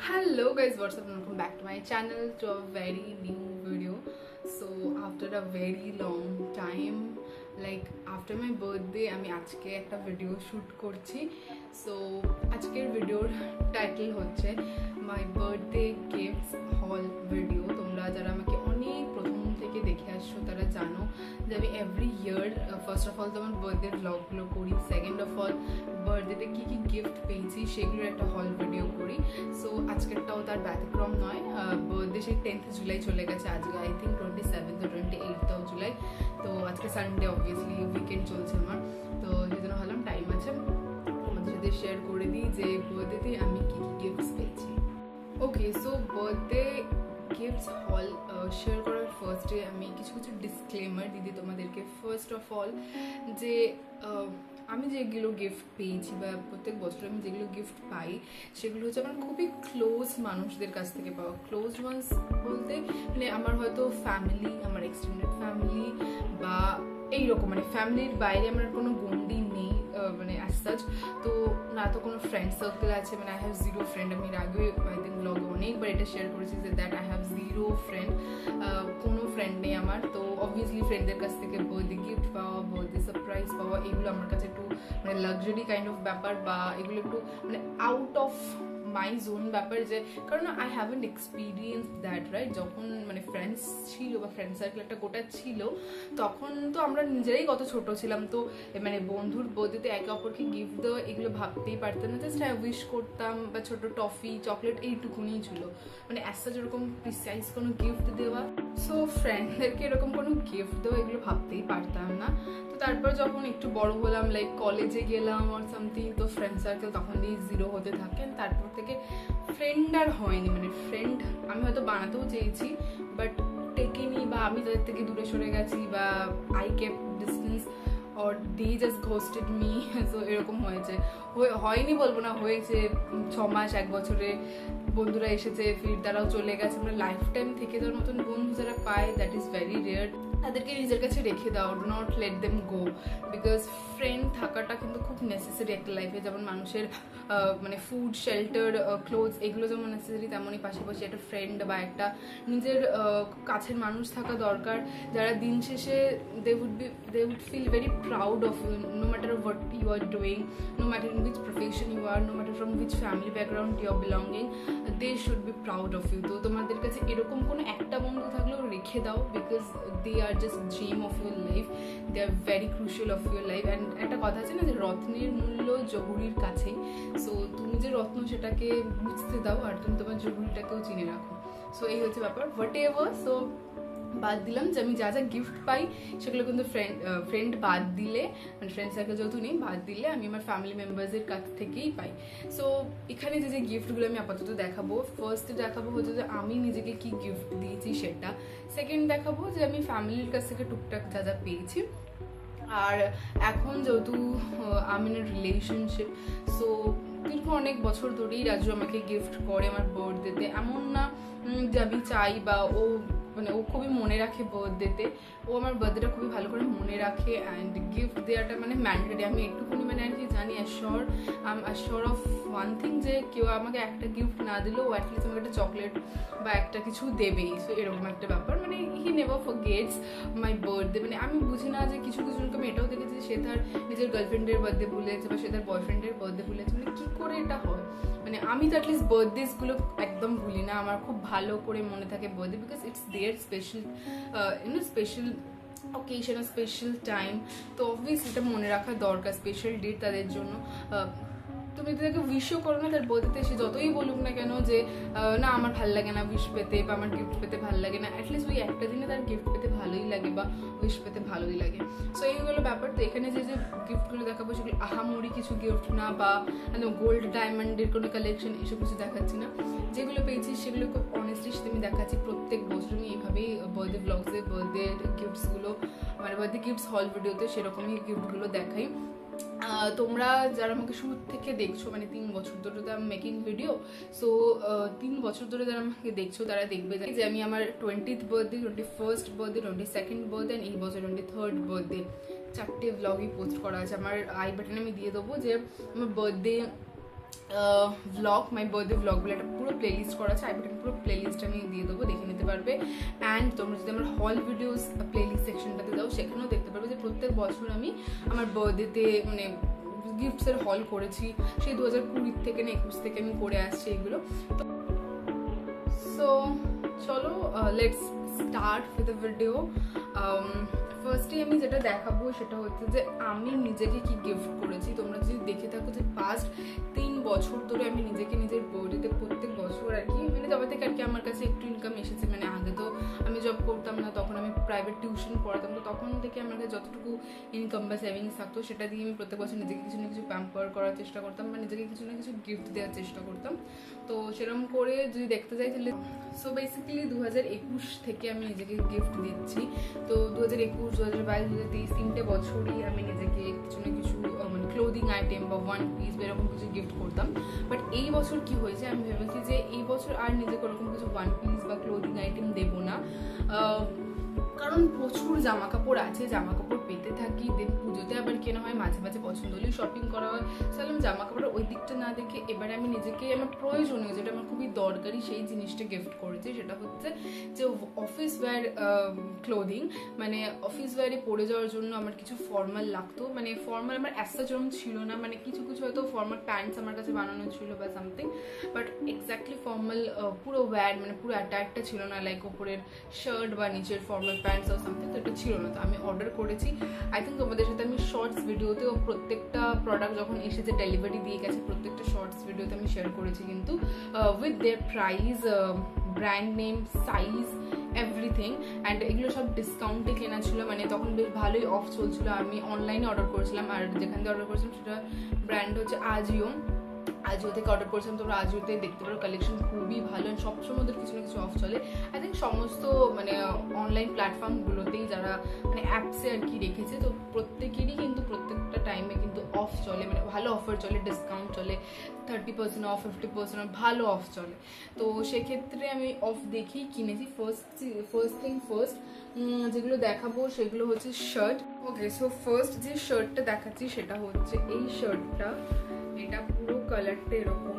Hello guys, what's up and welcome back to my channel to a very new video. So after a very long time, like after my birthday, আমি আজকে একটা video shoot করছি। So আজকের ভিডিওর title হচ্ছে my birthday gifts হল video. তোমরা যারা আমাকে অনেক প্রথম থেকে দেখে আসছো তারা জানো যে আমি every year first of all তো আমার বার্থডে ব্লগগুলো করি, সেকেন্ড অফ অল বার্থডেতে কী কী গিফট পেয়েছি সেগুলোর একটা হল ভিডিও করি। সো আজকেরটাও তার ব্যতিক্রম নয়। বার্থডে সেই 10th জুলাই চলে গেছে, আজকে I think 27th or 28th July. তো আজকে সানডে, অবভিয়াসলি উইকেন্ড চলছে আমার, তো সেই জন্য ভাবলাম টাইম আছে আমাদের সাথে শেয়ার করে দিই যে বার্থডেতে আমি কী কী গিফটস পেয়েছি। ওকে, সো বার্থডে গিফটস হল শেয়ার করার ফার্স্টে আমি কিছু কিছু ডিসক্লেমার দিদি তোমাদেরকে। ফার্স্ট অফ অল যে আমি যেগুলো গিফট পেয়েছি বা প্রত্যেক বছর আমি যেগুলো গিফট পাই সেগুলো হচ্ছে আমার খুবই ক্লোজ মানুষদের কাছ থেকে পাওয়া। ক্লোজ ওয়ান্স বলতে মানে আমার হয়তো ফ্যামিলি, আমার এক্সটেন্ডেড ফ্যামিলি বা এইরকম, মানে ফ্যামিলির বাইরে আমার কোনো গন্ডি নেই মানে অ্যাজ সাচ। তো না তো কোনো ফ্রেন্ড সার্কেল আছে, মানে আই হ্যাভ জিরো ফ্রেন্ড। আমি এর আগেও আই থিঙ্ক ব্লগে অনেকবার এটা শেয়ার করেছি যে that I have zero friend, কোনো ফ্রেন্ড নেই আমার। তো অবভিয়াসলি ফ্রেন্ডদের কাছ থেকে বার্থডে গিফট পাওয়া, বার্থডে সারপ্রাইজ পাওয়া, এগুলো আমার কাছে একটু মানে লাক্সারি কাইন্ড অফ ব্যাপার, বা এগুলো একটু মানে আউট অফ মাই জোন ব্যাপার। যে কারণ I haven't experience that, right? যখন মানে ফ্রেন্ডস ছিল বা ফ্রেন্ড সার্কেল একটা গোটা ছিল, তখন তো আমরা নিজেরাই কত ছোট ছিলাম, তো মানে বন্ধুর বার্থডেতে একে অপরকে গিফট দেওয়া এগুলো ভাবতেই পারতাম না। জাস্ট উইশ করতাম বা ছোট টফি চকলেট এইটুকুনি ছিল, মানে অ্যাজ এরকম প্রিসাইজ কোনো গিফট দেওয়া। সো ফ্রেন্ডদেরকে এরকম কোনো গিফট দেওয়া এগুলো ভাবতেই পারতাম না। তো তারপর যখন একটু বড় হলাম, লাইক কলেজে গেলাম আর সামথিং, তো ফ্রেন্ড সার্কেল তখন দিয়ে জিরো হতে থাকেন। তারপর থেকে ফ্রেন্ড আর হয়নি, মানে ফ্রেন্ড আমি হয়তো বানাতেও চেয়েছি বাট টেকেনি, বা আমি তাদের থেকে দূরে সরে গেছি, বা I kept distance or they just ghosted me. So এরকম হয়েছে, হয়নি বলবো না, হয়েছে 6 মাস 1 বছরে বন্ধুরা এসেছে, ফির তারাও চলে গেছে। মানে লাইফ টাইম থেকে যাওয়ার মতন বন্ধু যারা পায় দ্যাট ইজ ভেরি রেয়ার। তাদেরকে নিজের কাছে রেখে দাও, do not let them go, because friend থাকাটা কিন্তু খুব নেসেসারি একটা লাইফে। যেমন মানুষের মানে ফুড, শেল্টার, ক্লোথস এগুলো যেমন নেসেসারি, তেমনই পাশাপাশি একটা ফ্রেন্ড বা একটা নিজের কাছের মানুষ থাকা দরকার, যারা দিন শেষে they would feel very proud of you, no matter what you are doing, no matter in which profession you are, no matter from which family background you are belonging, they should be proud of you. তো তোমাদের কাছে এরকম কোনো একটা বন্ধু থাকলেও রেখে দাও, because they are just dream of your life, they are very crucial of your life. And একটা কথা আছে না যে রত্নের মূল্য জহুরির কাছেই। সো তুমি যে রত্ন সেটাকে বুঝতে দাও আর তুমি তোমার জহুরিটাকেও চিনে রাখো। সো এই হচ্ছে ব্যাপার, হোয়াট এভার। সো বাদ দিলাম যে আমি যা যা গিফট পাই সেগুলো কিন্তু ফ্রেন্ড বাদ দিলে, মানে ফ্রেন্ড সার্কেল যেহেতু নেই, বাদ দিলে আমি আমার ফ্যামিলি মেম্বার্সের কাছ থেকেই পাই। সো এখানে যে যে গিফটগুলো আমি আপাতত দেখাবো, ফার্স্ট দেখাবো হচ্ছে যে আমি নিজেকে কি গিফট দিয়েছি সেটা, সেকেন্ড দেখাবো যে আমি ফ্যামিলির কাছ থেকে টুকটাক যা যা পেয়েছি। আর এখন যেহেতু আমি ইন রিলেশনশিপ, সো দীর্ঘ অনেক বছর ধরেই রাজু আমাকে গিফট করে আমার বার্থডেতে। এমন না যে আমি চাই বা ও মানে ও খুবই মনে রাখে বার্থডেতে, ও আমার বার্থডেটা খুবই ভালো করে মনে রাখে। অ্যান্ড গিফট দেওয়াটা মানে ম্যান্ডেটরি। আমি একটুখানি মানে আর কি জানি অ্যাশিওর অফ ওয়ান থিং, যে কেউ আমাকে একটা গিফট না দিলেও অ্যাটলিস্ট আমাকে একটা চকলেট বা একটা কিছু দেবেই। সো এরকম একটা ব্যাপার, মানে he never forgets my birthday. মানে আমি বুঝি না যে কিছু কিছুজনকে আমি এটাও দেখেছি সে তার নিজের গার্লফ্রেন্ডের বার্থডে ভুলেছে বা সে তার বয়ফ্রেন্ডের বার্থডে ভুলেছে, মানে কী করে এটা হয়? মানে আমি তো অ্যাটলিস্ট বার্থডেসগুলো একদম ভুলি না, আমার খুব ভালো করে মনে থাকে birthday, because it's their special special occasion, special time. তো অবভিয়াসলি এটা মনে রাখা দরকার, স্পেশাল ডেট তাদের জন্য। তুমি তাদেরকে উইশও করো না তার বার্থডেতে, সে যতই বলুক না কেন যে না আমার ভালো লাগে না উইশ পেতে বা আমার গিফট পেতে ভালো লাগে না, অ্যাটলিস্ট ওই একটা দিনে তার গিফট পেতে ভালোই লাগে বা উইশ পেতে ভালোই লাগে। সো এইগুলো ব্যাপার। তো এখানে যে যে গিফটগুলো দেখাবো সেগুলো আহামরি কিছু গিফট না, বা গোল্ড ডায়মন্ডের কোনো কালেকশন এসব কিছু দেখাচ্ছি না। যেগুলো পেয়েছি সেগুলো খুব অনেস্টলি আমি দেখাচ্ছি। প্রত্যেক বছর আমি এইভাবেই বার্থডে ব্লগসে বার্থডে গিফটসগুলো, মানে বার্থডে গিফটস হল ভিডিওতে সেরকমই গিফটগুলো দেখাই। তোমরা যারা আমাকে শুরু থেকে দেখছো, মানে 3 বছর ধরে তো আমি মেকিং ভিডিও, সো 3 বছর ধরে যারা আমাকে দেখছো তারা দেখবে যে আমি আমার 20th birthday, 21st birthday, 22nd birthday, এই বছর 23rd বার্থডে 4টে ব্লগই পোস্ট করা আছে। আমার আই বাটনে আমি দিয়ে দেবো যে আমার birthday blog, my birthday blog বলে একটা পুরো প্লেলিস্ট করা আছে। আই বাটন পুরো প্লেলিস্ট আমি দিয়ে দেবো, দেখে নিতে পারবে। অ্যান্ড তোমরা যদি আমার হল ভিডিওস প্লেলিস্ট সেকশনটাতে যাও, সেখানেও দেখতে পারবে যে প্রত্যেক বছর আমি আমার বার্থডেতে মানে গিফটসের হল করেছি, সেই 2020 থেকে না 21 থেকে আমি করে আসছি এগুলো। তো সো চলো let's start with the video. ফার্স্টে আমি যেটা দেখাবো সেটা হচ্ছে যে আমি নিজেকে কি গিফট করেছি। তোমরা যদি দেখে থাকো যে ফার্স্ট 3 বছর ধরে আমি নিজেকে নিজের বার্থডেতে প্রত্যেক বছর আর কি মানে যবে থেকে আর কি আমার কাছে একটু ইনকাম এসেছে, মানে আগে তো আমি জব করতাম না, তখন আমি প্রাইভেট টিউশন পড়াতাম, তো তখন থেকে আমার কাছে যতটুকু ইনকাম বা সেভিংস থাকতো সেটা দিয়ে আমি প্রত্যেক বছর নিজেকে কিছু না কিছু প্যাম্পার করার চেষ্টা করতাম বা নিজেকে কিছু না কিছু গিফট দেওয়ার চেষ্টা করতাম। তো সেরকম করে যদি দেখতে যাই তাহলে সো বেসিক্যালি 2021 থেকে আমি নিজেকে গিফট দিচ্ছি। তো 2021, 2022, 2023 3টে বছরই আমি নিজেকে কিছু না কিছু মানে ক্লোদিং আইটেম বা ওয়ান পিস বা এরকম কিছু গিফট করতাম। বাট এই বছর কি হয়েছে, আমি ভেবেছি যে এই বছর আর নিজেকে ওরকম কিছু ওয়ান পিস বা ক্লোদিং আইটেম দেবো না, কারণ প্রচুর জামা কাপড় আছে, জামা কাপড় পেতে থাকি, দেন পুজোতে আবার কেনা হয়, মাঝে মাঝে পছন্দ হলেই শপিং করা হয়। তাহলে আমি জামা কাপড়ের ওই দিকটা না দেখে এবারে আমি নিজেকে আমার প্রয়োজনীয় যেটা আমার খুবই দরকারি সেই জিনিসটা গিফট করেছি। সেটা হচ্ছে যে অফিস ওয়্যার ক্লোদিং, মানে অফিস ওয়্যারে পরে যাওয়ার জন্য আমার কিছু ফর্মাল লাগতো, মানে ফর্মাল আমার অ্যাসা যেরকম ছিল না, মানে কিছু কিছু হয়তো ফর্মাল প্যান্টস আমার কাছে বানানো ছিল বা সামথিং, বাট এক্স্যাক্টলি ফর্মাল পুরো ওয়্যার মানে পুরো অ্যাটায়ারটা ছিল না, লাইক ওপরের শার্ট বা নিচের ফর্মাল প্যান্টস আর সামথিং, তো এটা ছিল না। তো আমি অর্ডার করেছি। আই থিঙ্ক তোমাদের সাথে আমি শর্টস ভিডিওতেও প্রত্যেকটা প্রোডাক্ট যখন এসেছে ডেলিভারি দিয়ে গেছে প্রত্যেকটা শর্টস ভিডিওতে আমি শেয়ার করেছি, কিন্তু with their price, brand name, size, everything. And এগুলো সব ডিসকাউন্টে কেনা ছিল, মানে তখন বেশ ভালোই অফ চলছিল। আমি অনলাইনে অর্ডার করেছিলাম, আর যেখান থেকে অর্ডার করেছিলাম সেটা ব্র্যান্ড হচ্ছে আজিও থেকে অর্ডার করেছিলাম। তোমরা আজিওতে দেখতে পারো, কালেকশন খুবই ভালো, সবসময় ওদের কিছু না কিছু অফ চলে। আই থিঙ্ক সমস্ত মানে অনলাইন প্ল্যাটফর্মগুলোতেই যারা মানে অ্যাপসে আর কি রেখেছে, তো প্রত্যেকেরই কিন্তু প্রত্যেকটা টাইমে কিন্তু অফ চলে, মানে ভালো অফার চলে, ডিসকাউন্ট চলে, 30% অফ, 50% অফ, ভালো অফ চলে। তো সেক্ষেত্রে আমি অফ দেখেই কিনেছি। ফার্স্ট থিং ফার্স্ট যেগুলো দেখাবো সেগুলো হচ্ছে শার্ট। ওকে, সো ফার্স্ট যে শার্টটা দেখাচ্ছি সেটা হচ্ছে এই শার্টটা, এটা পুরো কালারটা এরকম।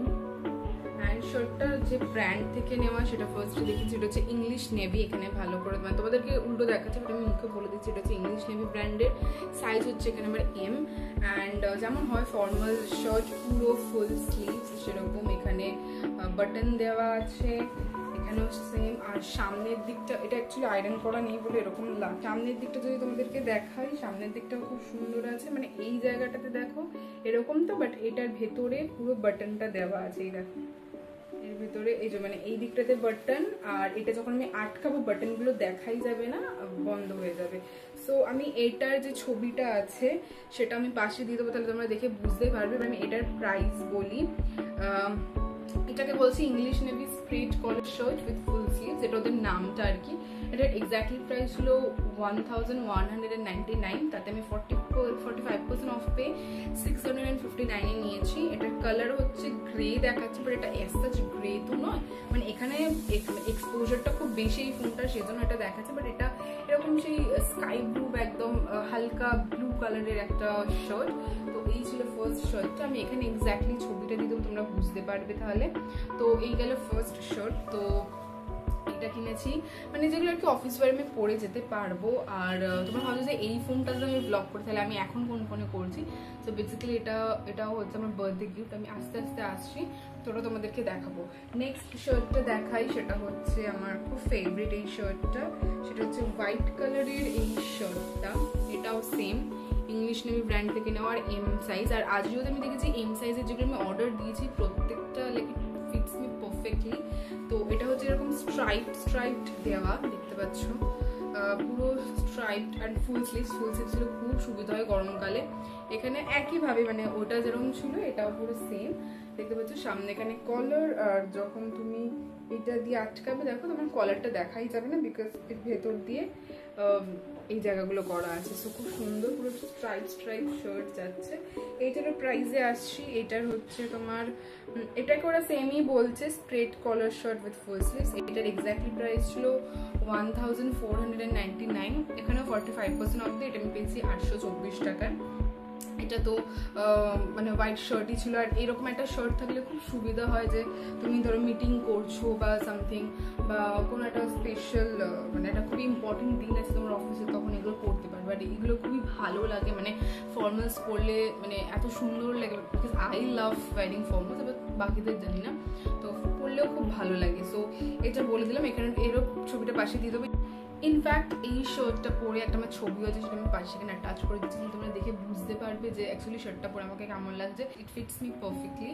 অ্যান্ড শার্টটা যে ব্র্যান্ড থেকে নেওয়া সেটা ফার্স্টে দেখেছি, এটা হচ্ছে ইংলিশ নেভি। এখানে ভালো করে মানে তোমাদেরকে উল্টো দেখাচ্ছে, বাট আমি মুখে বলে দিচ্ছি এটা হচ্ছে ইংলিশ নেভি ব্র্যান্ডের। সাইজ হচ্ছে এখানে আমার এম। অ্যান্ড যেমন হয় ফর্মাল শার্ট পুরো ফুল স্লিভস সেরকম, এখানে বাটন দেওয়া আছে, এখানেও সেম। আর সামনের দিকটা, এটা অ্যাকচুয়ালি আয়রন করা নেই বলে এরকম, সামনের দিকটা যদি তোমাদেরকে দেখাই, সামনের দিকটাও খুব সুন্দর আছে, মানে এই জায়গাটাতে দেখো এরকম তো, বাট এটার ভেতরে পুরো বাটনটা দেওয়া আছে, এই দেখো এর ভেতরে এই যে মানে এই দিকটাতে বাটন, আর এটা যখন আমি আটকাবো বাটনগুলো দেখাই যাবে না, বন্ধ হয়ে যাবে। সো আমি এটার যে ছবিটা আছে সেটা আমি পাশে দিয়ে দেবো, তাহলে তোমরা দেখে বুঝতেই পারবে। আমি এটার প্রাইস বলি, এটাকে বলছি English navy straight collar shirt with full sleeves, এটা ওদের নামটা আর কি। এটার এক্স্যাক্টলি প্রাইস হলো 1199, তাতে আমি 45% অফ পে 659 এ নিয়েছি। এটার কালার হচ্ছে গ্রে দেখাচ্ছে, বাট এটা এসাচ গ্রে তো নয়, মানে এখানে এক্সপোজারটা খুব বেশি এই ফোনটার, সেজন্য এটা দেখাচ্ছে। বাট এটা এরকম সেই স্কাই ব্লু বা একদম হালকা ব্লু কালারের একটা শার্ট। তো এই ছিল ফার্স্ট শার্টটা। আমি এখানে এক্স্যাক্টলি ছবিটা দিয়ে দেবো, তোমরা বুঝতে পারবে তাহলে। তো এই গেল ফার্স্ট শার্ট। তো এটা কিনেছি, মানে যেগুলো আর কি অফিস ওয়্যার আমি পরে যেতে পারবো। আর তোমরা ভাবছো যে এই ফোনটা যদি আমি ব্লগ করি তাহলে আমি এখন কোন ফোনে করছি। তো বেসিক্যালি এটাও হচ্ছে আমার বার্থডে গিফট। আমি আস্তে আস্তে আসছি, তো ওটা তোমাদেরকে দেখাবো। নেক্সট শার্টটা দেখাই, সেটা হচ্ছে আমার খুব ফেভারিট এই শার্টটা, সেটা হচ্ছে হোয়াইট কালারের এই শার্টটা। এটাও সেম ইংলিশ নেভি ব্র্যান্ড থেকে নেওয়ার এম সাইজ। আর আজিওতে আমি দেখেছি এম সাইজের যেগুলো আমি অর্ডার দিয়েছি প্রত্যেকটা লাইক ফিটস মি পারফেক্টলি। তো এটা হচ্ছে এরকম স্ট্রাইপড দেওয়া, দেখতে পাচ্ছ পুরো স্ট্রাইপড অ্যান্ড ফুল স্লিভস ছিল, খুব সুবিধা হয় গরমকালে। এখানে একইভাবে মানে ওটা যেরকম ছিল এটাও পুরো সেম, দেখতে পাচ্ছ। সামনে এখানে কলার, আর যখন তুমি এটা দিয়ে আটকাবে দেখো তোমার কলারটা দেখাই যাবে না, বিকজ এর ভেতর দিয়ে এই জায়গাগুলো করা আছে। সো খুব সুন্দর পুরো স্ট্রাইপ শার্ট যাচ্ছে। এইটার প্রাইসে আসছি, এটার হচ্ছে তোমার, এটাকে ওরা সেমই বলছে straight collar shirt with full sleeves. এটার এক্স্যাক্টলি প্রাইস ছিল 1499। এখানেও 45% অফ দিয়ে এটা আমি পেয়েছি 824 টাকায়। এটা তো মানে হোয়াইট শার্টই ছিল। আর এরকম একটা শার্ট থাকলে খুব সুবিধা হয় যে তুমি ধরো মিটিং করছো বা সামথিং, বা কোনো একটা স্পেশাল মানে একটা খুবই ইম্পর্টেন্ট দিন আছে তোমার অফিসে, তখন এগুলো পরতে পারবে। আর এগুলো খুবই ভালো লাগে, মানে ফর্মালস পরলে মানে এত সুন্দর লাগে, because I love wiring formals, এবার বাকিদের জানি না, তো পরলেও খুব ভালো লাগে। সো এটা বলে দিলাম, এখানে এরও ছবিটা পাশে দিয়ে দেবো। ইনফ্যাক্ট এই শার্টটা পরে একটা আমার ছবি আছে, সেটা আমি পাশে এখানে টাচ করে দিচ্ছি, তোমরা দেখে বুঝতে পারবে যে অ্যাকচুয়ালি শার্টটা পরে আমাকে কেমন লাগছে। ইট ফিটস মি পারফেক্টলি।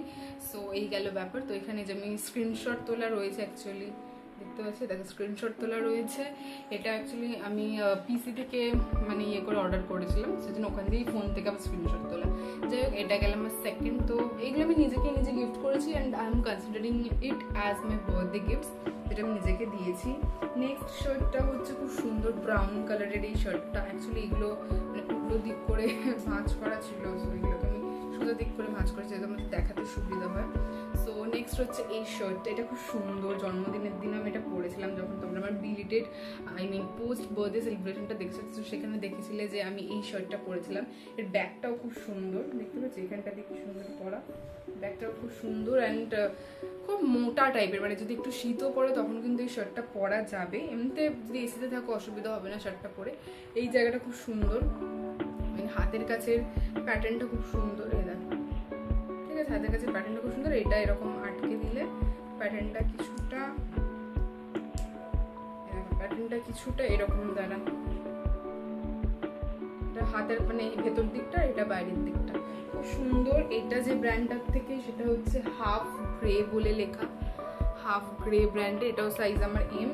সো এই গেল ব্যাপার। তো এখানে যে আমি স্ক্রিনশট তোলা রয়েছে, অ্যাকচুয়ালি দেখতে পাচ্ছি, দেখো স্ক্রিনশট তোলা রয়েছে। এটা অ্যাকচুয়ালি আমি পিসি থেকে মানে ইয়ে করে অর্ডার করেছিলাম, সেজন্য ওখান দিয়েই ফোন থেকে আবার স্ক্রিনশট তোলা। যাই হোক, এটা গেল আমার সেকেন্ড। তো এইগুলো আমি নিজে গিফট করেছি, and I am considering it as my birthday gifts, যেটা আমি নিজেকে দিয়েছি। নেক্সট শার্টটা হচ্ছে খুব সুন্দর ব্রাউন কালারের এই শার্টটা। অ্যাকচুয়ালি এগুলো মানে টুকরো দিক করে ভাঁজ করা ছিল, সো এগুলোকে আমি সোজা দিক করে ভাঁজ করেছি যাতে আমাদের দেখাতে সুবিধা হয়। সো নেক্সট হচ্ছে এই শার্টটা। এটা খুব সুন্দর, জন্মদিনের দিন আমি এটা পরেছিলাম, যখন তোমরা আমার বিলিটেড পোস্ট বার্থডে সেলিব্রেশনটা দেখছো, তো সেখানে দেখেছিলে যে আমি এই শার্টটা পরেছিলাম। এর ব্যাগটাও খুব সুন্দর, দেখতে পাচ্ছি এখানটা দিয়ে খুব সুন্দর পরা, ব্যাগটাও খুব সুন্দর অ্যান্ড খুব মোটা টাইপের, মানে যদি একটু শীতও পড়ে তখন কিন্তু এই শার্টটা পরা যাবে। এমনিতে যদি এসিতে থাকো অসুবিধা হবে না শার্টটা পরে। এই জায়গাটা খুব সুন্দর, মানে হাতের কাছের প্যাটার্নটা খুব সুন্দর, এই দেখো, ঠিক আছে, হাতের কাছের প্যাটার্নটা খুব সুন্দর। এটা এরকম আটকে দিলে প্যাটার্নটা কিছুটা এরকম দাঁড়া, এটা হাতের মানে ভেতর দিকটা, এটা বাইরের দিকটা, খুব সুন্দর। এটা যে ব্র্যান্ডটার থেকে, সেটা হচ্ছে হাফ গ্রে বলে লেখা, হাফ গ্রে ব্র্যান্ডে। এটাও সাইজ আমার এম।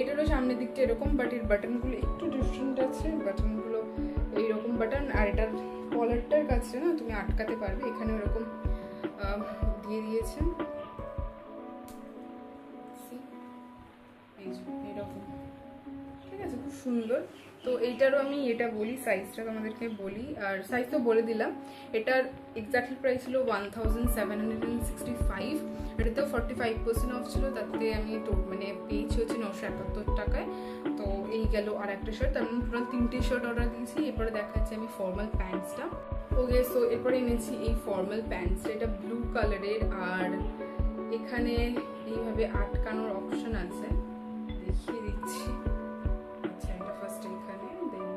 এটারও সামনের দিকটা এরকম, বাট এর বাটনগুলো একটু ডিফারেন্ট আছে, বাটনগুলো এইরকম বাটন। আর এটার কলারটার কাছে না তুমি আটকাতে পারবে, এখানে ওরকম দিয়ে দিয়েছে, এইরকম, ঠিক আছে, খুব সুন্দর। তো এইটারও আমি এটা বলি, সাইজটা তোমাদেরকে বলি, আর সাইজ তো বলে দিলাম। এটার এক্স্যাক্টলি প্রাইস ছিল 1765, এটাতেও 45% অফ ছিল, তাতে আমি তো মানে পেয়েছি হচ্ছে 971 টাকায়। তো এই গেল আর একটা শার্ট, তার মানে টোটাল 3টে শার্ট অর্ডার দিয়েছি। এরপরে দেখাচ্ছি আমি ফর্মাল প্যান্টসটা। ওকে, সো এরপরে এনেছি এই ফর্মাল প্যান্টসটা, এটা ব্লু কালারের, আর এখানে এইভাবে আটকানোর অপশন আছে, দেখিয়ে দিচ্ছি। আচ্ছা, এটা ফার্স্ট এখানে, দেন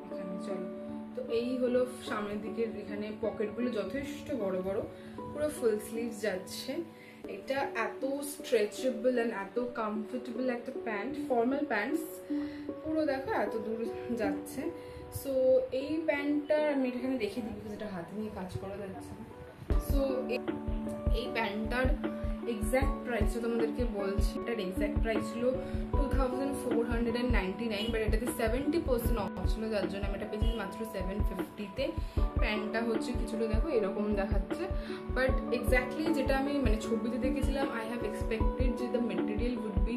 এখানে, চলো। তো এই হলো সামনের দিকের, এখানে পকেটগুলো যথেষ্ট বড় বড়, পুরো ফুল স্লিভস যাচ্ছে। এটা এত স্ট্রেচেবল অ্যান্ড এত কমফোর্টেবল একটা প্যান্ট, ফর্মাল প্যান্টস, পুরো দেখো এত দূর যাচ্ছে। সো এই প্যান্টটা আমি এখানে রেখে দিই, বিকজ এটা হাতে নিয়ে কাজ করা যাচ্ছে। সো এই প্যান্টটার এক্স্যাক্ট প্রাইসটা তোমাদেরকে বলছি। এটার এক্স্যাক্ট প্রাইস ছিল 2499, বাট এটাতে 70% অফ ছিল, যার জন্য আমি এটা পেয়েছি মাত্র 750-তে। প্যান্টটা হচ্ছে কিছুটা দেখো এরকম দেখাচ্ছে, বাট এক্স্যাক্টলি যেটা আমি মানে ছবিতে দেখেছিলাম, আই হ্যাভ এক্সপেক্টেড যে the material would be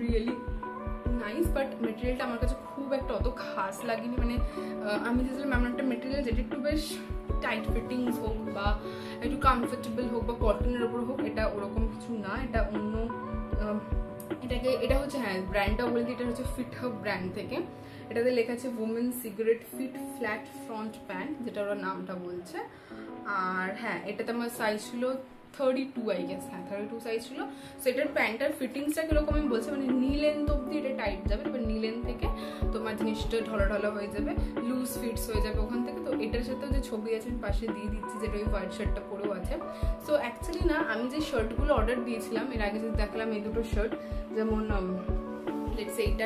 really nice, but মেটেরিয়ালটা আমার কাছে খুব একটা অত খাস লাগেনি। মানে আমি চেয়েছিলাম এমন একটা মেটেরিয়াল যেটা একটু বেশ টাইট ফিটিংস হোক বা একটু কমফোর্টেবল হোক বা কটনের ওপর হোক, এটা ওরকম কিছু না, এটা অন্য এটা হচ্ছে, হ্যাঁ ব্র্যান্ডটাও বলতে, এটা হচ্ছে ফিট হাব ব্র্যান্ড থেকে। এটাতে লেখা আছে women cigarette fit flat front pant, যেটা ওরা নামটা বলছে। আর হ্যাঁ, এটাতে আমার সাইজ ছিল 32, আই গেস, হ্যাঁ 32 সাইজ ছিল। সো এটার প্যান্টটার ফিটিংসটা কিরকম আমি বলছি, মানে নি লেন্থ অব্দি এটা টাইট যাবে, এবার নি লেন্থ থেকে তোমার জিনিসটা ঢলা হয়ে যাবে, লুজ ফিটস হয়ে যাবে ওখান থেকে। তো এটার সাথেও যে ছবি আছে আমি পাশে দিয়ে দিচ্ছি, যেটা ওই হোয়াইট শার্টটা পরেও আছে। সো অ্যাকচুয়ালি না, আমি যে শার্টগুলো অর্ডার দিয়েছিলাম এর আগে, যদি দেখালাম এই দুটো শার্ট, যেমন লেটস এইটা,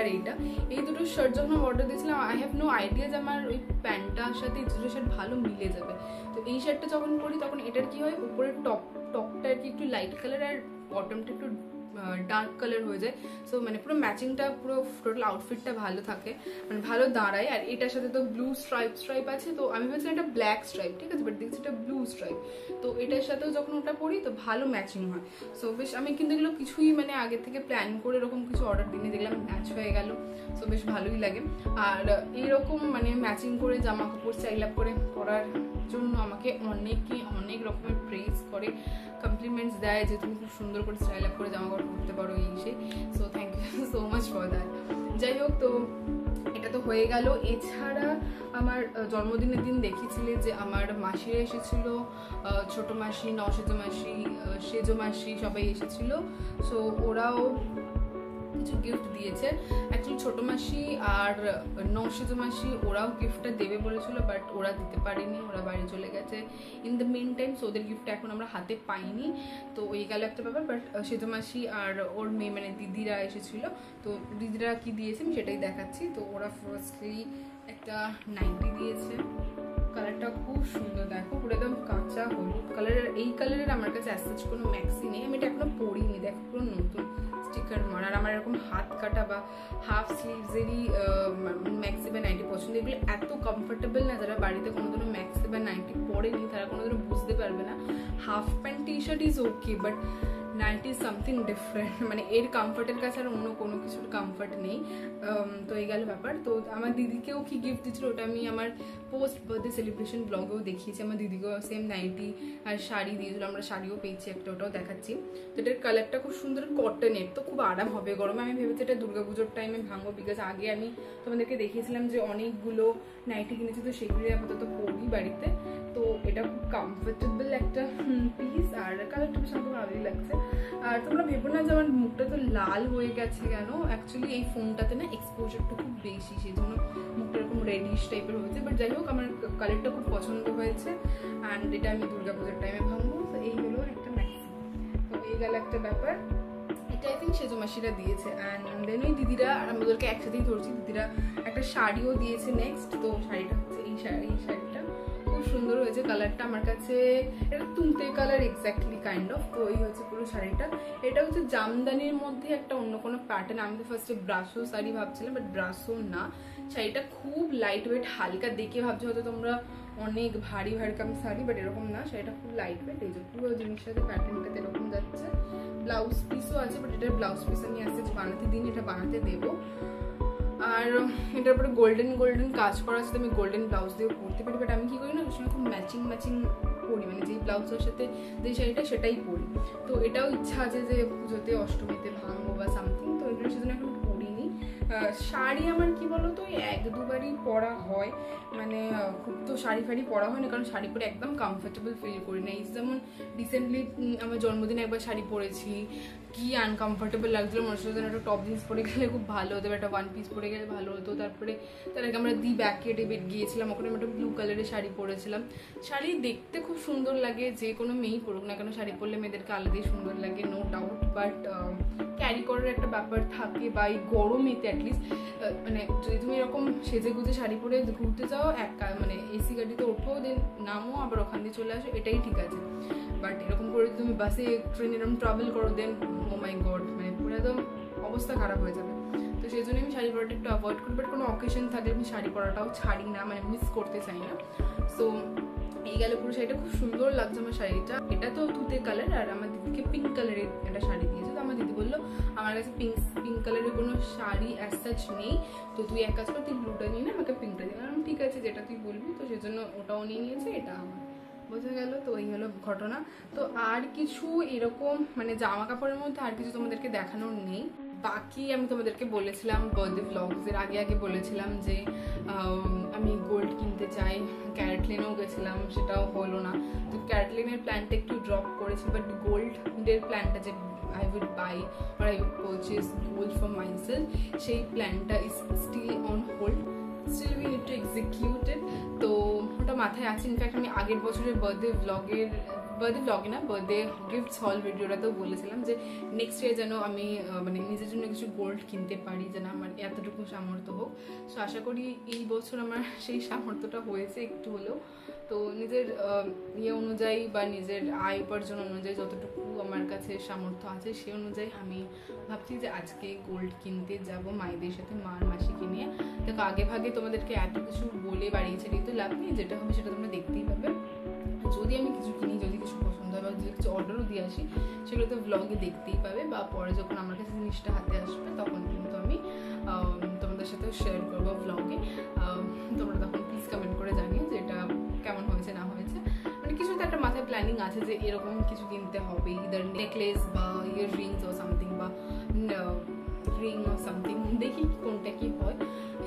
এই দুটো শার্ট যখন অর্ডার দিয়েছিলাম, আই হ্যাভ নো আইডিয়া যে আমার ওই প্যান্টটার সাথে এই দুটো শার্ট ভালো মিলে যাবে। তো এই শার্টটা যখন পরি তখন এটার কি হয়, উপরের টপটা আর কি একটু লাইট কালার, আর বটমটা একটু ডার্ক কালার হয়ে যায়। সো মানে পুরো ম্যাচিংটা, পুরো টোটাল আউটফিটটা ভালো থাকে, মানে ভালো দাঁড়ায়। আর এটার সাথে তো ব্লু স্ট্রাইপ আছে, তো আমি ভাবছিলাম এটা ব্ল্যাক স্ট্রাইপ, ঠিক আছে, বাট দেখছি এটা ব্লু স্ট্রাইপ। তো এটার সাথেও যখন ওটা পরি তো ভালো ম্যাচিং হয়। সো বেশ, আমি কিন্তু এগুলো কিছুই মানে আগে থেকে প্ল্যান করে এরকম কিছু অর্ডার দিনে দেখলাম ম্যাচ হয়ে গেল, সো বেশ ভালোই লাগে। আর এইরকম মানে ম্যাচিং করে জামা কাপড় স্টাইল আপ করে পরার জন্য আমাকে অনেক রকমের প্রেজ করে, কমপ্লিমেন্টস দেয় যে তুমি খুব সুন্দর করে স্টাইল আপ করে জামা কাপড় পরতে পারো, এই সেই। So thank you you so much for that. যাই হোক, তো এটা তো হয়ে গেল। এছাড়া আমার জন্মদিনের দিন দেখেছিলে যে আমার মাসিরা এসেছিল, ছোট মাসি, নসেজো মাসি, সেজো মাসি সবাই এসেছিল। সো ওরাও কিছু গিফট দিয়েছে। অ্যাকচুয়ালি ছোট মাসি আর নসেজো মাসি ওরাও গিফটটা দেবে বলেছিল, বাট ওরা দিতে পারেনি, ওরা বাইরে চলে গেছে in the mean time. So ওদের গিফটটা এখন আমরা হাতে পাইনি। তো ওই গেল একটা ব্যাপার। বাট সেজো মাসি আর ওর মেয়ে মানে দিদিরা এসেছিল। তো দিদিরা কি দিয়েছে আমি সেটাই দেখাচ্ছি। তো ওরা ফার্স্টলি একটা নাইটি দিয়েছে। কালারটা খুব সুন্দর, দেখো পুরো একদম কাঁচা হলুদ কালারের। এই কালারের আমার কাছে অ্যাজ সাচ কোনো ম্যাক্সি নেই, আমি এটা এখনো পরিনি। দেখো পুরো নতুন স্টিকার মারা। আর আমার এরকম হাত কাটা বা হাফ স্লিভসেরই ম্যাক্সি বা নাইটি পছন্দ। এগুলো এত কমফোর্টেবল না, যারা বাড়িতে কোনোদিনও ম্যাক্সি বা নাইটি পরেনি তারা কোনোদিনও বুঝতে পারবে না। Half pant T shirt is okay, but nightie is something different. মানে এর কমফর্টের কাছে আর অন্য কোনো কিছুর কমফর্ট নেই। তো এই গেল ব্যাপার। তো আমার দিদিকেও কি গিফট দিচ্ছিল ওটা আমি আমার পোস্ট বার্থডে সেলিব্রেশন ব্লগেও দেখিয়েছি। আমার দিদিকেও সেম নাইটি আর শাড়ি দিয়েছিল, আমরা শাড়িও পেয়েছি একটা, ওটাও দেখাচ্ছি। তো এটার কালারটা খুব সুন্দর কটনের, তো খুব আরাম হবে গরমে। আমি ভেবেছি এটা দুর্গাপুজোর টাইমে ভাঙবো, বিকজ আগে আমি তোমাদেরকে দেখিয়েছিলাম যে অনেকগুলো নাইটি কিনেছি, তো সেগুলি আপাতত পরি বাড়িতে। তো এটা খুব কমফোর্টেবল একটা পিস, আর কালারটা বেশ আমার ভালোই লাগছে। আর তোমরা ভেবো না যে আমার মুখটা তো লাল হয়ে গেছে কেন, অ্যাকচুয়ালি এই ফোনটাতে না এক্সপোজারটা খুব বেশি, সেই জন্য মুখটা এরকম রেডিশ টাইপের হয়েছে। বাট যাই হোক, আমার কালারটা খুব পছন্দ হয়েছে অ্যান্ড এটা আমি দুর্গাপুজোর টাইমে ভাঙবো। তো এই হলো একটা ম্যাক্সি। তো এই গেল একটা ব্যাপার। এটা আই থিঙ্ক সেজো মাসিরা দিয়েছে। অ্যান্ড দেন ওই দিদিরা আর আমাদেরকে একসাথেই ধরছি, দিদিরা একটা শাড়িও দিয়েছে নেক্সট। তো শাড়িটা হচ্ছে এই শাড়িটা খুব সুন্দর হয়েছে। কালারটা আমার কাছে এটা তুমতে কালার এক্স্যাক্টলি কাইন্ড অফ। তো এই হচ্ছে পুরো শাড়িটা। এটা হচ্ছে জামদানির মধ্যে একটা অন্য কোনো প্যাটার্ন। আমি তো ফার্স্টে ব্রাসো শাড়ি ভাবছিলাম, বাট ব্রাসো না। শাড়িটা খুব লাইট ওয়েট, হালকা দেখে ভাবছো হয়তো তোমরা অনেক ভারী ভারকাম শাড়ি, বাট এরকম না। শাড়িটা খুব লাইট ওয়েট। এই যে পুরো জিনিসটাতে প্যাটার্নটাতে এরকম যাচ্ছে। ব্লাউজ পিসও আছে, বাট এটার ব্লাউজ পিস আমি আজকে বানাতে দিন, এটা বানাতে দেবো। আর এটার উপরে গোল্ডেন কাজ করা আছে, আমি গোল্ডেন ব্লাউজ দিয়ে পরতে পারি। বাট আমি কি করি না, ওর সঙ্গে খুব ম্যাচিং পরি, মানে যেই ব্লাউজের সাথে যেই শাড়িটা সেটাই পরি। তো এটাও ইচ্ছা আছে যে পুজোতে অষ্টমীতে ভাঙবো বা সামথিং। তো এগুলো সেজন্য এখন পরিনি। শাড়ি আমার কি বলতো ওই এক দুবারই পরা হয়, মানে খুব তো শাড়ি ফাড়ি পরা হয় না, কারণ শাড়ি পরে একদম কমফোর্টেবল ফিল করি না। এই যেমন রিসেন্টলি আমার জন্মদিনে একবার শাড়ি পরেছি, কি আনকমফোর্টেবল লাগছিল। মনে হচ্ছে যেন একটা টপ জিন্স পরে গেলে খুব ভালো হতো, একটা ওয়ান পিস পরে গেলে ভালো হতো। তারপরে তার আগে আমরা দি ব্যাকে ডেবিট গিয়েছিলাম, ওখানে আমি একটা ব্লু কালারের শাড়ি পরেছিলাম। শাড়ি দেখতে খুব সুন্দর লাগে, যে কোনো মেয়েই পরুক না কেন শাড়ি পরলে মেয়েদেরকে আলাদাই সুন্দর লাগে, নো ডাউট। বাট ক্যারি করার একটা ব্যাপার থাকে, বা এই গরমেতে অ্যাটলিস্ট মানে যদি তুমি এরকম সেজে গুজে শাড়ি পরে ঘুরতে যাও, মানে এসি গাড়িতে ওঠো, দেন নামো, আবার ওখান দিয়ে চলে আসো, এটাই ঠিক আছে। বাট এরকম করে যদি তুমি বাসে ট্রেনে এরকম ট্রাভেল করো, দেন ও মাই গড, মানে পুরো একদম অবস্থা খারাপ হয়ে যাবে। তো সেই জন্য আমি শাড়ি পরাটা একটু অ্যাভয়েড করি। বাট কোনো অকেশন থাকলে আমি শাড়ি পরাটাও ছাড়ি না, মানে মিস করতে চাই না। সো এই গেল পুরো শাড়িটা, খুব সুন্দর লাগছে আমার শাড়িটা। এটা তো তুতে কালার, আর আমার দিদিকে পিঙ্ক কালারের একটা শাড়ি দিয়েছে। তো আমার দিদি বললো আমার কাছে পিঙ্ক কালারের কোনো শাড়ি অ্যাজ সাচ নেই, তো তুই এক কাজ কর, তুই ব্লুটা নিয়ে না আমাকে পিঙ্কটা দিয়ে। ঠিক আছে, যেটা তুই বলবি। তো সেজন্য ওটাও নিয়ে নিয়েছে, এটা আমার বোঝা গেল। তো এই হলো ঘটনা। তো আর কিছু এরকম মানে জামা কাপড়ের মধ্যে আর কিছু তোমাদেরকে দেখানোর নেই। বাকি আমি তোমাদেরকে বলেছিলাম বার্থডে ব্লগসের আগে বলেছিলাম যে আমি গোল্ড কিনতে চাই। ক্যারেটলেনেও গেছিলাম, সেটাও হলো না। তো ক্যারেটলেনের প্ল্যানটা একটু ড্রপ করেছি, বাট গোল্ডের প্ল্যানটা যে I would buy or I would purchase gold for myself, সেই প্ল্যানটা is still on hold. Still we need to execute it. তো ওটা মাথায় আছে। ইনফ্যাক্ট আমি আগের বছরের বার্থডে ব্লগে না, বার্থডে গিফটস হল ভিডিওটাতেও বলেছিলাম যে নেক্সট ইয়ার যেন আমি মানে নিজের জন্য কিছু গোল্ড কিনতে পারি, যেন আমার এতটুকু সামর্থ্য হোক। সো আশা করি এই বছর আমার সেই সামর্থ্যটা হয়েছে একটু হলেও। তো নিজের ইয়ে অনুযায়ী বা নিজের আয় উপার্জন অনুযায়ী যতটুকু আমার কাছে সামর্থ্য আছে সেই অনুযায়ী আমি ভাবছি যে আজকে গোল্ড কিনতে যাব মায়েদের সাথে, মার মাসিকে নিয়ে। দেখো আগে ভাগে তোমাদেরকে এত কিছু বলে বাড়িয়েছে তো লাভ নেই, যেটা হবে সেটা তোমরা দেখতেই পাবে। যদি আমি কিছু কিনি, যদি কিছু পছন্দ হয় বা যদি কিছু অর্ডারও দিয়ে আসি, সেগুলো তো ব্লগে দেখতেই পাবে, বা পরে যখন আমার কাছে জিনিসটা হাতে আসবে তখন কিন্তু আমি তোমাদের সাথে শেয়ার করবো ব্লগে। তোমরা তখন প্লিজ কমেন্ট করে জানিও যে এটা কেমন হয়েছে না হয়েছে। মানে কিছু তো একটা মাথায় প্ল্যানিং আছে যে এরকম কিছু কিনতে হবে, ইদার নেকলেস বা ইয়ার রিংস ও সামথিং, বা রিং অর সামথিং, দেখি কোনটা কি হয়।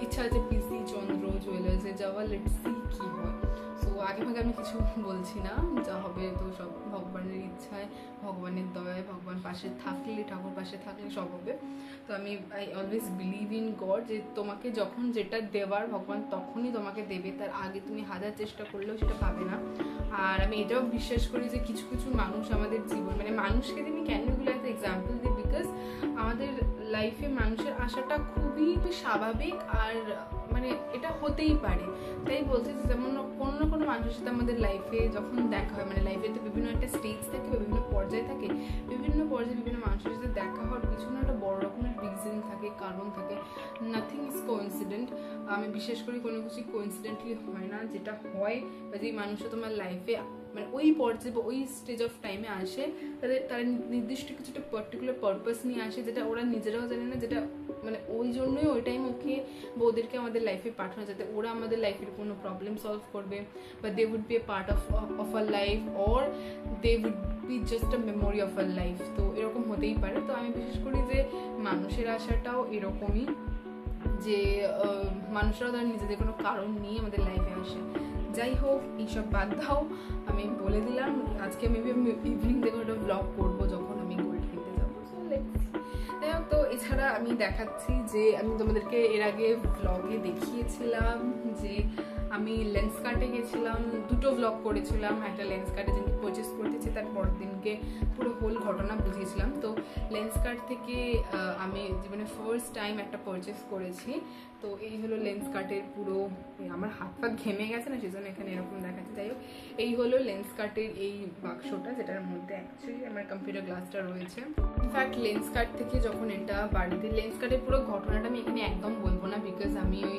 ইচ্ছা আছে পিসি চন্দ্র জুয়েলার্সে যাওয়া, লেটস সি কি হয়। সো আগে ভাগে আমি কিছু বলছি না, যা হবে তো সব ভগবানের ইচ্ছায়, ভগবানের দয়ায়, ভগবান পাশে থাকলে, ঠাকুর পাশে থাকলে সব হবে। তো আমি I always believe in god, যে তোমাকে যখন যেটা দেওয়ার ভগবান তখনই তোমাকে দেবে, তার আগে তুমি হাজার চেষ্টা করলেও সেটা পাবে না। আর আমি এটাও বিশ্বাস করি যে কিছু কিছু মানুষ আমাদের জীবন, মানে মানুষকে আমি কেন এগুলো একটা এক্সাম্পল দিই, বিকজ আমাদের লাইফে মানুষের আসাটা খুবই স্বাভাবিক, আর মানে এটা হতেই পারে। তাই বলছি যে যেমন কোনো না কোনো মানুষের সাথে আমাদের লাইফে যখন দেখা হয়, মানে লাইফে তো বিভিন্ন একটা স্টেজ থাকে, বিভিন্ন পর্যায়ে থাকে, বিভিন্ন পর্যায়ে বিভিন্ন মানুষের সাথে দেখা হওয়ার পিছনে একটা বড় রকমের রিজন থাকে, কারণ থাকে। Nothing is coincident. আমি বিশ্বাস করি কোনো কিছু কোইন্সিডেন্টলি হয় না। যেটা হয় বা যে মানুষটা তোমার লাইফে মানে ওই পর্যায়ে বা ওই স্টেজ অফ টাইমে আসে, তারা নির্দিষ্ট কিছু একটা পার্টিকুলার পারপাস নিয়ে আসে, যেটা ওরা নিজেরাও জানে না, যেটা মানে ওই জন্যই ওই টাইম ওকে বা ওদেরকে আমাদের লাইফে পাঠানো, যাতে ওরা আমাদের লাইফের কোনো প্রবলেম সলভ করবে, বা they would be a part of our life, or they would be just a memory of our life. তো এরকম হতেই পারে। তো আমি বিশেষ করি যে মানুষের আশাটাও এরকমই, যে মানুষরাও তারা নিজেদের কোনো কারণ নিয়ে আমাদের লাইফে আসে। যাই হোক, এইসব বাদ দাও, আমি বলে দিলাম আজকে মেবি আমি ইভিনিং থেকে একটা ব্লগ করবো যখন আমি গোল্ড কিনতে যাবো। সো লেটস যাই হোক। তো এছাড়া আমি দেখাচ্ছি যে আমি তোমাদেরকে এর আগে ব্লগে দেখিয়েছিলাম যে আমি লেন্স কার্টে গেছিলাম, দুটো ব্লগ করেছিলাম। একটা লেন্স কার্টে যেদিন পারচেস করতেছি তার পরের দিনকে পুরো হোল ঘটনা বুঝিয়েছিলাম। তো লেন্স কার্ট থেকে আমি জীবনে ফার্স্ট টাইম একটা পারচেস করেছি। তো এই হলো লেন্স কার্টের পুরো, আমার হাত পা ঘেমে গেছে না, সেজন্য এখানে এরকম দেখাচ্ছে। যাই হোক, এই হলো লেন্স কার্টের এই বাক্সটা, যেটার মধ্যে অ্যাকচুয়ালি আমার কম্পিউটার গ্লাসটা রয়েছে। ইনফ্যাক্ট লেন্স কার্ট থেকে যখন এটা বাড়িতে, লেন্স কার্টের পুরো ঘটনাটা আমি এখানে একদম বলবো না, বিকজ আমি ওই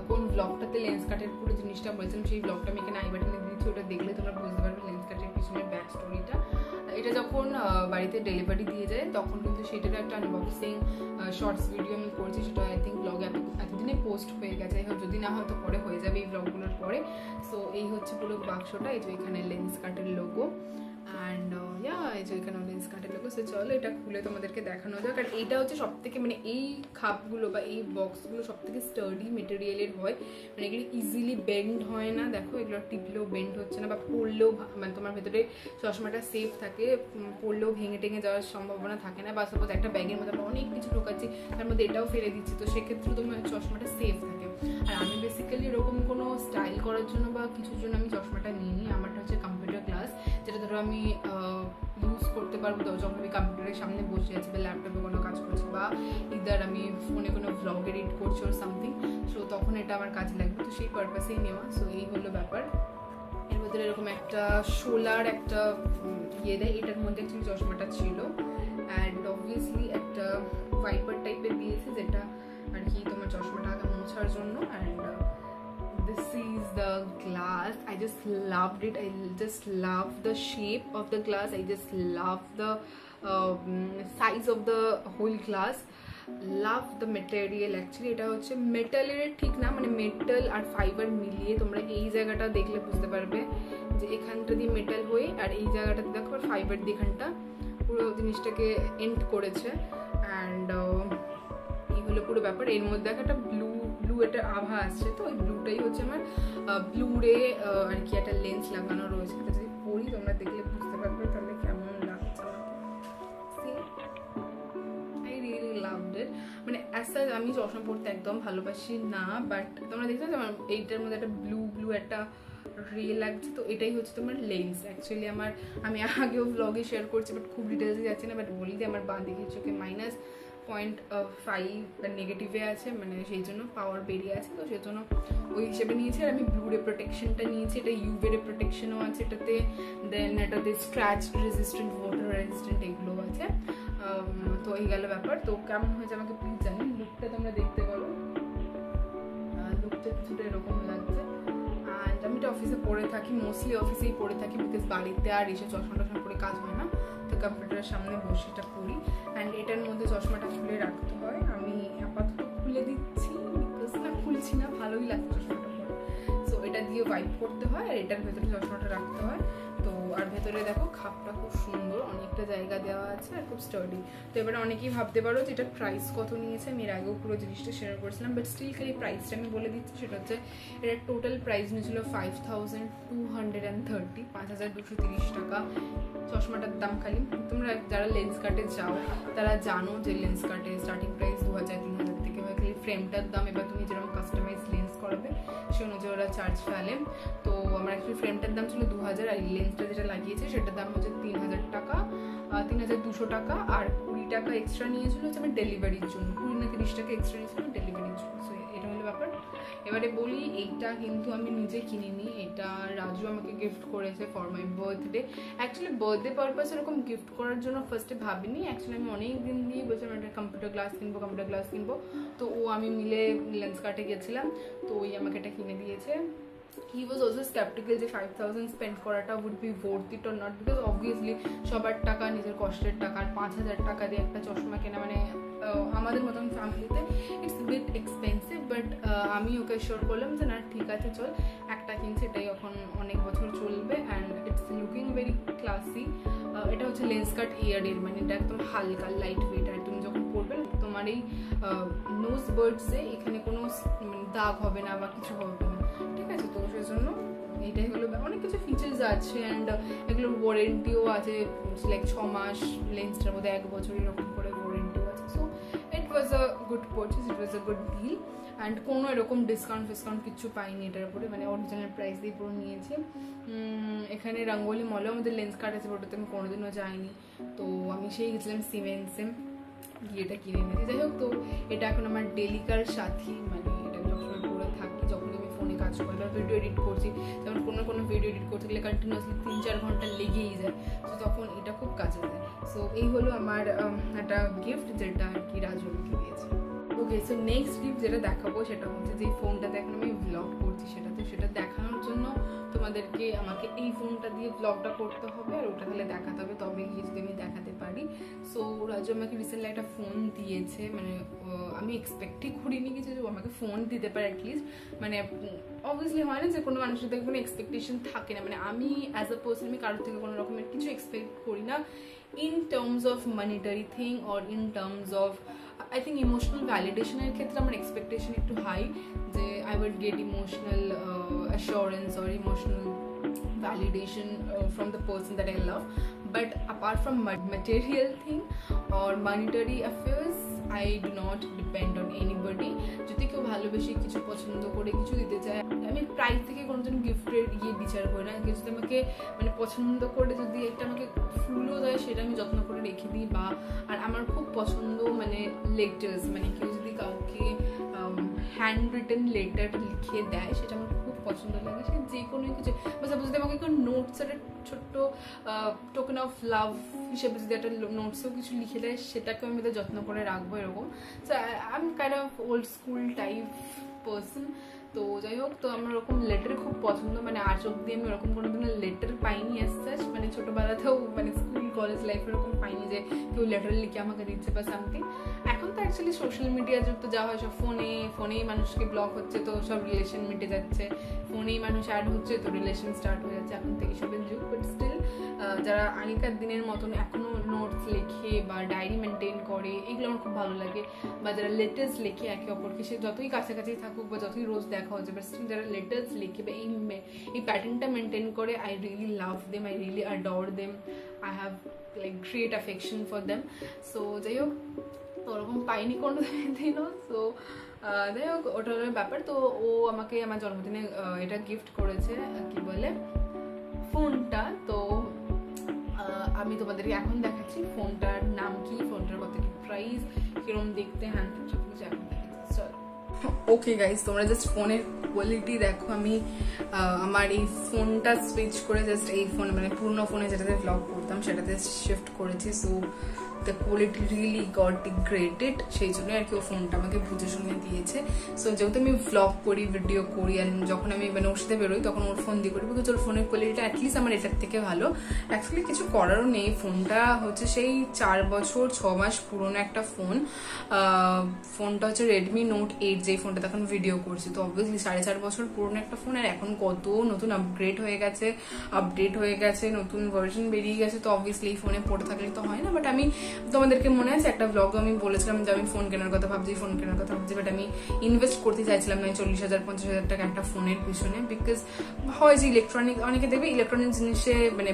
কোন ব্লগটাতে লেন্স কার্টের পুরো জিনিসটা বলেছিলাম, সেই ব্লগটা আমি এখানে আই বাটনে দিয়েছি, ওটা দেখলে তোমরা বুঝতে পারবে লেন্স কার্টের পিছনের ব্যাক স্টোরিটা। এটা যখন বাড়িতে ডেলিভারি দিয়ে যায় তখন কিন্তু সেটার একটা আনবক্সিং শর্টস ভিডিও আমি করছি, সেটা আই থিঙ্ক ব্লগে এতদিনে পোস্ট হয়ে গেছে, যদি না হয়তো পরে হয়ে যাবে এই ব্লগগুলোর পরে। সো এই হচ্ছে পুরো বাক্সটা, এই যে এখানে লেন্স কার্টের লোগো, অ্যান্ড এই যে এখানে লেন্স কার্টের লোগো। সে চলো এটা খুলে তোমাদেরকে দেখানো যাক। আর এইটা হচ্ছে সব থেকে, মানে এই খাপগুলো বা এই বক্সগুলো সব থেকে স্টার্ডি মেটেরিয়ালের হয়, মানে এগুলো ইজিলি বেন্ড হয় না। দেখো এগুলো টিপলেও বেন্ড হচ্ছে না, বা পড়লেও মানে তোমার ভেতরে চশমাটা সেফ থাকে, পড়লেও ভেঙে টেঙে যাওয়ার সম্ভাবনা থাকে না। বা সাপোজ একটা ব্যাগের মধ্যে আমরা অনেক কিছু ঢোকাচ্ছি, তার মধ্যে এটাও ফেলে দিচ্ছি, তো সেক্ষেত্রে তোমার চশমাটা সেফ থাকে। আর আমি বেসিক্যালি এরকম কোনো স্টাইল করার জন্য বা কিছুর জন্য আমি চশমাটা নিইনি। আমারটা হচ্ছে কম্পিউটার গ্লাস, যেটা ধরো আমি ইউজ করতে পারবো যখন আমি কম্পিউটারের সামনে বসে আছি বা ল্যাপটপে কোনো কাজ করছি, বা ইদার আমি ফোনে কোনো ব্লগ এডিট করছি ওর সামথিং, সো তখন এটা আমার কাজে লাগবে, তো সেই পারপাসেই নেওয়া। সো এই হলো ব্যাপার। এর মধ্যে এরকম একটা সোলার একটা ইয়ে দেয়, এটার মধ্যে অ্যাকচুয়ালি চশমাটা ছিল, অ্যান্ড অবভিয়াসলি একটা ভাইপার টাইপের দিয়েছে, যেটা আর কি তোমার চশমাটা আগে মোছার জন্য। And this is the glass. I just loved it. I just love the shape of the glass. I just love the size of the whole glass. Love the material. Actually এটা হচ্ছে মেটালের, ঠিক না, মানে মেটাল আর fibre মিলিয়ে তোমরা এই জায়গাটা দেখলে বুঝতে পারবে যে এখানটা দিয়ে মেটাল হয়ে আর এই জায়গাটাতে দেখো ফাইবার দিয়ে এখানটা পুরো জিনিসটাকে এন্ড করেছে। অ্যান্ড এইগুলো পুরো ব্যাপার। এর মধ্যে একটা ব্লু একটা আভা আসছে, তো ওই ব্লুটাই হচ্ছে আমার ব্লু রে আর কি একটা লেন্স লাগানো রয়েছে। এটা যদি পরি তোমরা দেখলে বুঝতে পারবে তাহলে কেমন লাগছে। I really loved it. মানে অ্যাজ সাচ আমি চশমা পড়তে একদম ভালোবাসি না, বাট তোমরা দেখছো যে আমার এইটার মধ্যে একটা ব্লু একটা রে লাগছে, তো এটাই হচ্ছে তোমার লেন্স। অ্যাকচুয়ালি আমি আগেও ব্লগে শেয়ার করছি, বাট খুব ডিটেলসে যাচ্ছি না, বাট বলি যে আমার বাঁ দিকে চোখে -0.5 নেগেটিভে আছে, মানে সেই জন্য পাওয়ার বেরিয়ে আছে, তো সেই জন্য ওই হিসেবে নিয়েছি। আর আমি ব্লু রে প্রোটেকশনটা নিয়েছি, এটা ইউভি রে প্রোটেকশনও আছে এটাতে, দেন এটাতে স্ক্র্যাচ রেজিস্ট্যান্ট, ওয়াটার রেজিস্ট্যান্ট এগুলো আছে। তো এই গেল ব্যাপার। তো কেমন হয়েছে আমাকে প্লিজ জানি। লুকটা তোমরা দেখতে পারো, লুকটা কিছুটা এরকম লাগছে। অ্যান্ড আমি এটা অফিসে পরে থাকি, মোস্টলি অফিসেই পরে থাকি, বিকজ বাড়িতে আর এসে চশমা টশমা পরে কাজ হয় না, তো কম্পিউটারের সামনে বসে এটা পড়ি। অ্যান্ড এটার মধ্যে চশমাটা খুলে রাখতে হয়, আমি আপাতত খুলে দিচ্ছি, বিকজ না খুলছি না, ভালোই লাগছে চশমাটা পরে। সো এটা দিয়ে ওয়াইপ করতে হয় আর এটার ভেতরে চশমাটা রাখতে হয়। তো আর ভেতরে দেখো খাপটা খুব সুন্দর, অনেকটা জায়গা দেওয়া আছে আর খুব স্টার্ডি। তো এবারে অনেকেই ভাবতে পারো যে এটার প্রাইস কত নিয়েছে, আমি এর আগেও পুরো জিনিসটা শেয়ার করেছিলাম, বাট স্টিল খালি প্রাইসটা আমি বলে দিচ্ছি। সেটা হচ্ছে এটার টোটাল প্রাইস নিয়েছিল 5230, 5230 টাকা চশমাটার দাম। খালি তোমরা যারা লেন্স কার্টে যাও তারা জানো যে লেন্স কার্টে স্টার্টিং প্রাইস 2000-3000 থেকে হয়। খালি ফ্রেমটার দাম এবার তুমি যেরকম কাস্টমাইজ লেন্স করাবে সে অনুযায়ী ওরা চার্জ ফেলে। তো আমার অ্যাকচুয়ালি ফ্রেমটার দাম ছিল 2000, আর লেন্সটা যেটা লাগিয়েছে সেটার দাম হচ্ছে 3000 টাকা, 3200 টাকা। আর 20 টাকা এক্সট্রা নিয়েছিল হচ্ছে আমার ডেলিভারির জন্য, 20 না 30 টাকা এক্সট্রা নিয়েছিল ডেলিভারির জন্য। সো এটা হলো ব্যাপার। এবারে বলি এইটা কিন্তু আমি নিজে কিনিনি, এটা রাজু আমাকে গিফট করেছে for my birthday. Actually birthday purpose এরকম গিফট করার জন্য ফার্স্টে ভাবিনি। অ্যাকচুয়ালি আমি অনেক দিন দিয়ে বলছিলাম একটা কম্পিউটার গ্লাস কিনবো। তো ও আমি মিলে লেন্স কার্টে গেছিলাম, তো ওই আমাকে এটা কিনে দিয়েছে। He was also skeptical যে 5000 স্পেন্ড করাটা would be worth it or not, because obviously সবার টাকা, নিজের কষ্টের টাকা, আর 5000 টাকা দিয়ে একটা চশমা কেনা মানে আমাদের মতন ফ্যামিলিতে ইটস বিট এক্সপেন্সিভ। বাট আমি ওকে শিওর করলাম যে না ঠিক আছে চল একটা কিনছি, এটাই এখন অনেক বছর চলবে and it's looking very classy. এটা হচ্ছে লেন্স কার্ট ইয়ারের, মানে এটা একদম হালকা লাইট ওয়েট, আর তুমি যখন পরবে তোমার এই নোজ বার্ডসে এখানে কোনো দাগ হবে না বা কিছু হবে না, ঠিক আছে? তো সেই জন্য এইটাই হলো। অনেক কিছু ফিচার্স আছে অ্যান্ড এগুলোর ওয়ারেন্টিও আছে, লাইক 6 মাস, লেন্সটার মধ্যে 1 বছর এরকম করে ওয়ারেন্টিও আছে। So it was a good purchase, it was a good deal. And কোনো এরকম ডিসকাউন্ট কিছু পাইনি এটার উপরে, মানে অরিজিনাল প্রাইস দিয়ে পুরো নিয়েছে। এখানে রঙ্গোলি মলেও আমাদের লেন্স কার্ট আছে, ওটাতে আমি কোনোদিনও যাইনি। তো আমি সেই গেছিলাম সিমেন্সে, গিয়ে এটা কিনে নিয়েছি। যাই হোক, তো এটা এখন আমার ডেলিকার সাথী, মানে এটা আমি সবসময় পরে থাকি যখন আমি ফোনে কাজ করি বা ভিডিও এডিট করছি। যেমন কোনো ভিডিও এডিট করতে গেলে কন্টিনিউয়াসলি 3-4 ঘন্টা লেগেই যায়, তো তখন এটা খুব কাজে দেয়। সো এই হলো আমার একটা গিফট যেটা আর কি রাজু আমাকে দিয়েছে। ওকে, সো নেক্সট গিফট যেটা দেখাবো সেটা হচ্ছে যে ফোনটাতে এখন আমি ব্লগ করছি, সেটা দেখানোর জন্য আমাকে এই ফোনটা দিয়ে ব্লগটা করতে হবে, আর ওটা তাহলে দেখাতে হবে, তবে গিয়ে যদি আমি দেখাতে পারি। সো রাজু আমাকে রিসেন্টলি একটা ফোন দিয়েছে, মানে আমি এক্সপেক্টই করিনি কিছু যে ও আমাকে ফোন দিতে পারে অ্যাটলিস্ট। মানে অবভিয়াসলি হয় না যে কোনো মানুষের থেকে কোনো এক্সপেকটেশন থাকে না, মানে আমি অ্যাজ আ পার্সন আমি কারোর থেকে কোনো রকমের কিছু এক্সপেক্ট করি না in terms of monetary thing or in terms of I think emotional ভ্যালিডেশনের ক্ষেত্রে আমার এক্সপেকটেশন একটু হাই, যে I will get emotional assurance or emotional validation from the person that I love. But apart from material thing or monetary affairs, I do not depend on anybody. যদি কেউ ভালোবেসে কিছু পছন্দ করে কিছু দিতে চায়, আমি প্রাইস থেকে কোনোদিন গিফটের বিচার করি না। কেউ যদি আমাকে মানে পছন্দ করে যদি একটা আমাকে ফুলও দেয়, সেটা আমি যত্ন করে রেখে দিই। বা আর আমার খুব পছন্দ মানে লেটার্স, মানে কেউ যদি কাউকে হ্যান্ড রিটেন লেটার লিখে দেয়, সেটা আমার খুব পছন্দ লাগে। সে যে কোনো কিছু, বা সাপোজ যদি আমাকে কোনো নোটসের ছোট্ট টোকেন অফ লাভ হিসেবে যদি একটা নোটসেও কিছু লিখে দেয়, সেটাকেও আমি যত্ন করে রাখবো এরকম। So I am kind of old school type person. তো যাই হোক, তো আমার ওরকম লেটার খুব পছন্দ, মানে আজ অব্দি আমি ওরকম কোনো দিনের লেটার পাইনি অ্যাজ সাচ, মানে ছোটোবেলাতেও মানে স্কুল কলেজ লাইফে এরকম পাইনি যে কেউ লেটার লিখে আমাকে দিচ্ছে বা সামথিং। এখন তো অ্যাকচুয়ালি সোশ্যাল মিডিয়া যুক্ত যা হয়, সব ফোনেই মানুষকে ব্লক হচ্ছে, তো সব রিলেশন মিটে যাচ্ছে, ফোনেই মানুষ অ্যাড হচ্ছে, তো রিলেশন স্টার্ট হয়ে যাচ্ছে এখন থেকে সবের যুগ। বাট স্টিল যারা আগেকার দিনের মতন এখনও নোটস লেখে বা ডায়েরি মেনটেন করে, এগুলো আমার খুব ভালো লাগে। বা যারা লেটার্স লেখে একে অপরকে, সে যতই কাছাকাছি থাকুক বা যতই রোজ দেখা হচ্ছে, বাট স্টিল যারা লেটার্স লেখে বা এই প্যাটার্নটা মেনটেন করে, I really love them, I really adore them, I have like great affection for them. So যাই হোক, তো ওরকম পাইনি কোনো দিনও। সো যাই হোক, ওটা হলো ব্যাপার। তো ও আমাকে আমার জন্মদিনে এটা গিফট করেছে, কি বলে, ফোনটা। তো আমি তোমাদেরকে এখন দেখাচ্ছি ফোনটার নাম কি, ফোনটার কত কি প্রাইস, কিরকম দেখতে, হ্যাঁ সব কিছু এখন দেখাচ্ছি। চলো। ওকে গাইজ, তোমরা জাস্ট ফোনের কোয়ালিটি দেখো। আমি আমার এই ফোনটা সুইচ করে জাস্ট এই ফোনে, মানে পুরনো ফোনে যেটাতে ব্লগ করতাম সেটাতে শিফট করেছি। So the quality really goat degraded, সেই জন্য আর কি ও ফোনটা আমাকে বুঝে শুনে দিয়েছে। সো যেহেতু আমি ব্লগ করি, ভিডিও করি, আর যখন আমি মানে ওর সাথে বেরোই তখন ওর ফোন দিয়ে করি, বিকজ ওর ফোনের কোয়ালিটিটা অ্যাটলিস্ট আমার এটার থেকে ভালো। অ্যাকচুয়ালি কিছু করারও নেই, ফোনটা হচ্ছে সেই 4 বছর 6 মাস পুরোনো একটা ফোন। ফোনটা হচ্ছে রেডমি নোট 8, যেই ফোনটা এখন ভিডিও করছি। তো অবভিয়াসলি 4.5 বছর পুরোনো একটা ফোন, আর এখন কত নতুন আপডেট হয়ে গেছে, নতুন ভার্সন বেরিয়ে গেছে। তো অবভিয়াসলি এই ফোনে পড়ে থাকলে তো হয় না। বাট আমি তোমাদেরকে মনে আছে একটা ব্লগ আমি বলেছিলাম যে আমি ফোন কেনার কথা ভাবছি, বাট আমি ইনভেস্ট করতে চাইছিলাম না 40,000-50,000 টাকা একটা ফোনের পিছনে। বিকজ হয় যে ইলেকট্রনিক, অনেকে দেখবে ইলেকট্রনিক জিনিসে মানে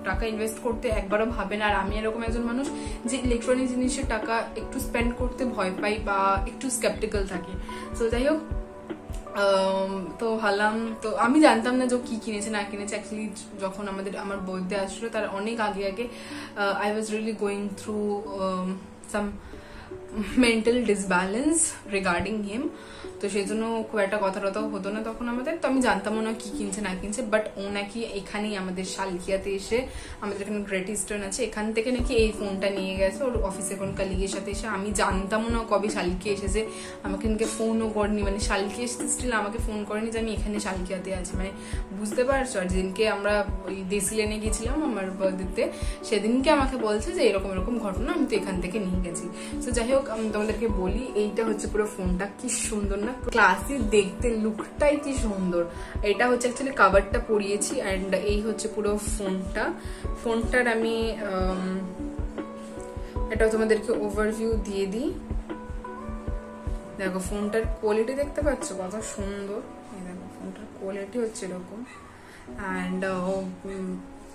টাকা ইনভেস্ট করতে একবারও ভাবে না। আর আমি এরকম একজন মানুষ যে ইলেকট্রনিক জিনিসে টাকা একটু স্পেন্ড করতে ভয় পাই বা একটু স্কেপটিক্যাল থাকি। তো যাই হোক, তো ভাবলাম, তো আমি জানতাম না যে কি কিনেছে না কিনেছে। অ্যাকচুয়ালি যখন আমার বার্থডে আসলো তার অনেক আগে I was really going through some mental disbalance regarding him. তো সেই জন্য খুব একটা কথা হতো না তখন আমাদের। তো আমি জানতামও না কি কিনছে না কিনছে। বাট ও নাকি এখানেই আমাদের শালকিয়াতে এসে, আমাদের এখানে গ্রেট ইস্টার্ন আছে, এখান থেকে নাকি এই ফোনটা নিয়ে গেছে ওর অফিসে কোন কলিগের সাথে এসে। আমি জানতামও না কবে শালকিয়া এসেছে, আমাকে ফোনও করেনি, মানে শালকিয়া এসেছে স্টিল আমাকে ফোন করেনি যে আমি এখানে শালকিয়াতে আছি, মানে বুঝতে পারছো। আর যেদিনকে আমরা ওই দেশি লেনে গেছিলাম আমার বার্থডেতে, সেদিনকে আমাকে বলছে যে এরকম এরকম ঘটনা, আমি তো এখান থেকে নিয়ে গেছি। তো যাই হোক, আমি তোমাদেরকে বলি, এইটা হচ্ছে পুরো ফোনটা, কি সুন্দর না, ক্লাসি দেখতে, লুকটাই কি সুন্দর। এটা হচ্ছে অ্যাকচুয়ালি কাভারটা পরিয়েছি, অ্যান্ড এই হচ্ছে পুরো ফোনটার আমি এটা তোমাদেরকে ওভারভিউ দিয়ে দিই। দেখো ফোনটার কোয়ালিটি দেখতে পাচ্ছ কত সুন্দর। এই দেখো ফোনটার কোয়ালিটি হচ্ছে এরকম, অ্যান্ড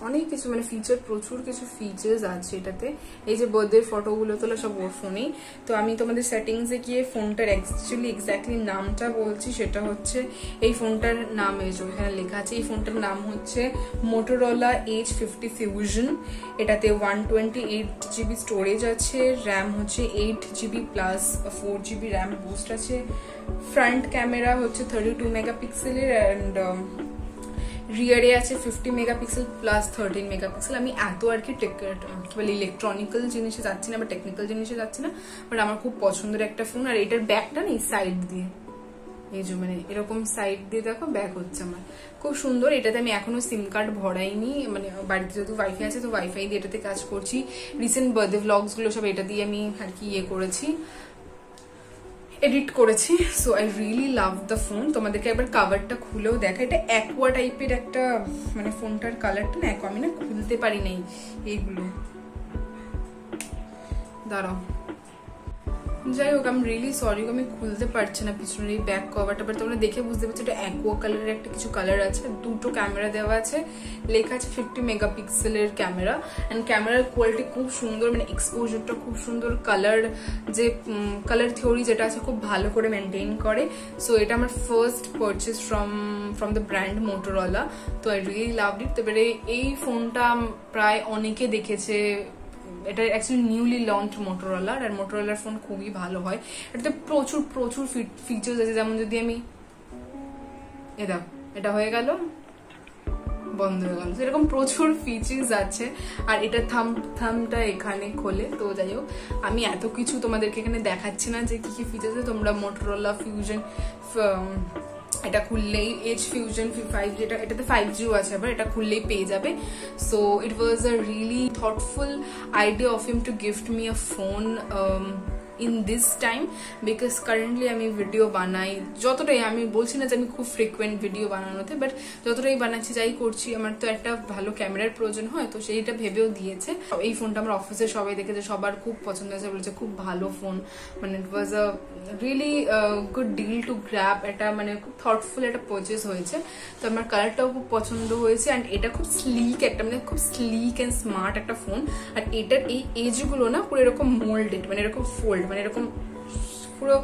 অনেক কিছু মানে প্রচুর কিছু ফিচার্স আছে এটাতে। এই যে বার্থডে ফটোগুলো তোলা সব ওর ফোনেই। তো আমি তোমাদের সেটিংসে গিয়ে ফোনটার এক্স্যাক্টলি নামটা বলছি। সেটা হচ্ছে, এই ফোনটার নাম এখানে লেখা আছে, এই ফোনটার নাম হচ্ছে Motorola H50 Fusion। এটাতে 128GB স্টোরেজ আছে, র্যাম হচ্ছে 8GB plus 4GB RAM boost আছে। ফ্রন্ট ক্যামেরা হচ্ছে 32 মেগাপিক্সেলের, অ্যান্ড রিয়ারে আছে 50 মেগাপিক্সেল প্লাস 13 মেগাপিক্সেল। আমি এত আর কি ইলেকট্রনিক্যাল জিনিসে যাচ্ছি না বা টেকনিক্যাল জিনিসে যাচ্ছি না, বাট আমার খুব পছন্দের একটা ফোন। আর এটার ব্যাগটা না এই সাইড দিয়ে, এই যে মানে এরকম সাইড দিয়ে দেখো ব্যাগ হচ্ছে আমার, খুব সুন্দর। এটাতে আমি এখনো সিম কার্ড ভরাইনি, মানে বাড়িতে যেহেতু ওয়াইফাই আছে তো ওয়াইফাই দিয়ে এটাতে কাজ করছি। রিসেন্ট বার্থডে ভ্লগস গুলো সব এটা দিয়ে আমি আর কি করেছি, এডিট করেছি। So I really love the phone. তোমাদেরকে একবার কাভারটা খুলেও দেখা, এটা অ্যাকোয়া টাইপের একটা মানে ফোনটার কালারটা না আমি না খুলতে পারি নাই এইগুলো, দাঁড়াও। যাই হোক, আমি রিয়েলি সরি, আমি খুলতে পারছি না পিছনের এই ব্যাক কভারটা। বাট তোমরা দেখে বুঝতে পারছো এটা অ্যাকোয়া কালারের একটা কিছু কালার আছে। দুটো ক্যামেরা দেওয়া আছে, লেখা আছে 50 মেগাপিক্সেলের ক্যামেরা, অ্যান্ড ক্যামেরার কোয়ালিটি খুব সুন্দর, মানে এক্সপোজারটা খুব সুন্দর, কালার থিওরি যেটা আছে খুব ভালো করে মেনটেন করে। সো এটা আমার first purchase from the brand Motorola. তো আই রিয়েলি লাভড ইট। এবারে এই ফোনটা প্রায় অনেকে দেখেছে, এটা অ্যাকচুয়ালি নিউলি লঞ্চ মোটোরোলার, আর মোটোরোলার ফোন খুবই ভালো হয়। এটাতে প্রচুর ফিচার্স আছে। যেমন যদি আমি এটা হয়ে গেল, বন্ধ হয়ে গেল, এরকম প্রচুর ফিচার্স আছে। আর এটা থামটা এখানে খোলে। তো যাই হোক, আমি এত কিছু তোমাদেরকে এখানে দেখাচ্ছি না যে কি ফিচার্স আছে। তোমরা মোটোরোলা ফিউশন এটা খুললেই, H Fusion 5, যেটা এটাতে 5Gও আছে, আবার এটা খুললেই পেয়ে যাবে। So it was a really thoughtful idea of him to gift me a phone in this time, because currently আমি ভিডিও বানাই যতটাই, আমি বলছি না যে আমি খুব ফ্রিকুয়েন্ট ভিডিও বানানোতে, বাট যতটাই বানাচ্ছি যাই করছি আমার তো একটা ভালো ক্যামেরার প্রয়োজন হয়। তো সেইটা ভেবেও দিয়েছে। এই ফোনটা আমার অফিসে সবাই দেখেছে, সবার খুব পছন্দ হয়েছে, বলেছে খুব ভালো ফোন, মানে it was a really good deal to grab. এটা মানে খুব থটফুল একটা পারচেস হয়েছে। তো আমার কালারটাও খুব পছন্দ হয়েছে, অ্যান্ড এটা খুব স্লিক একটা, মানে খুব স্লিক অ্যান্ড স্মার্ট একটা ফোন। আর এটার এই এজগুলো না পুরো এরকম মোল্ডেড, মানে এরকম ফোল্ড, মানে এরকম পুরো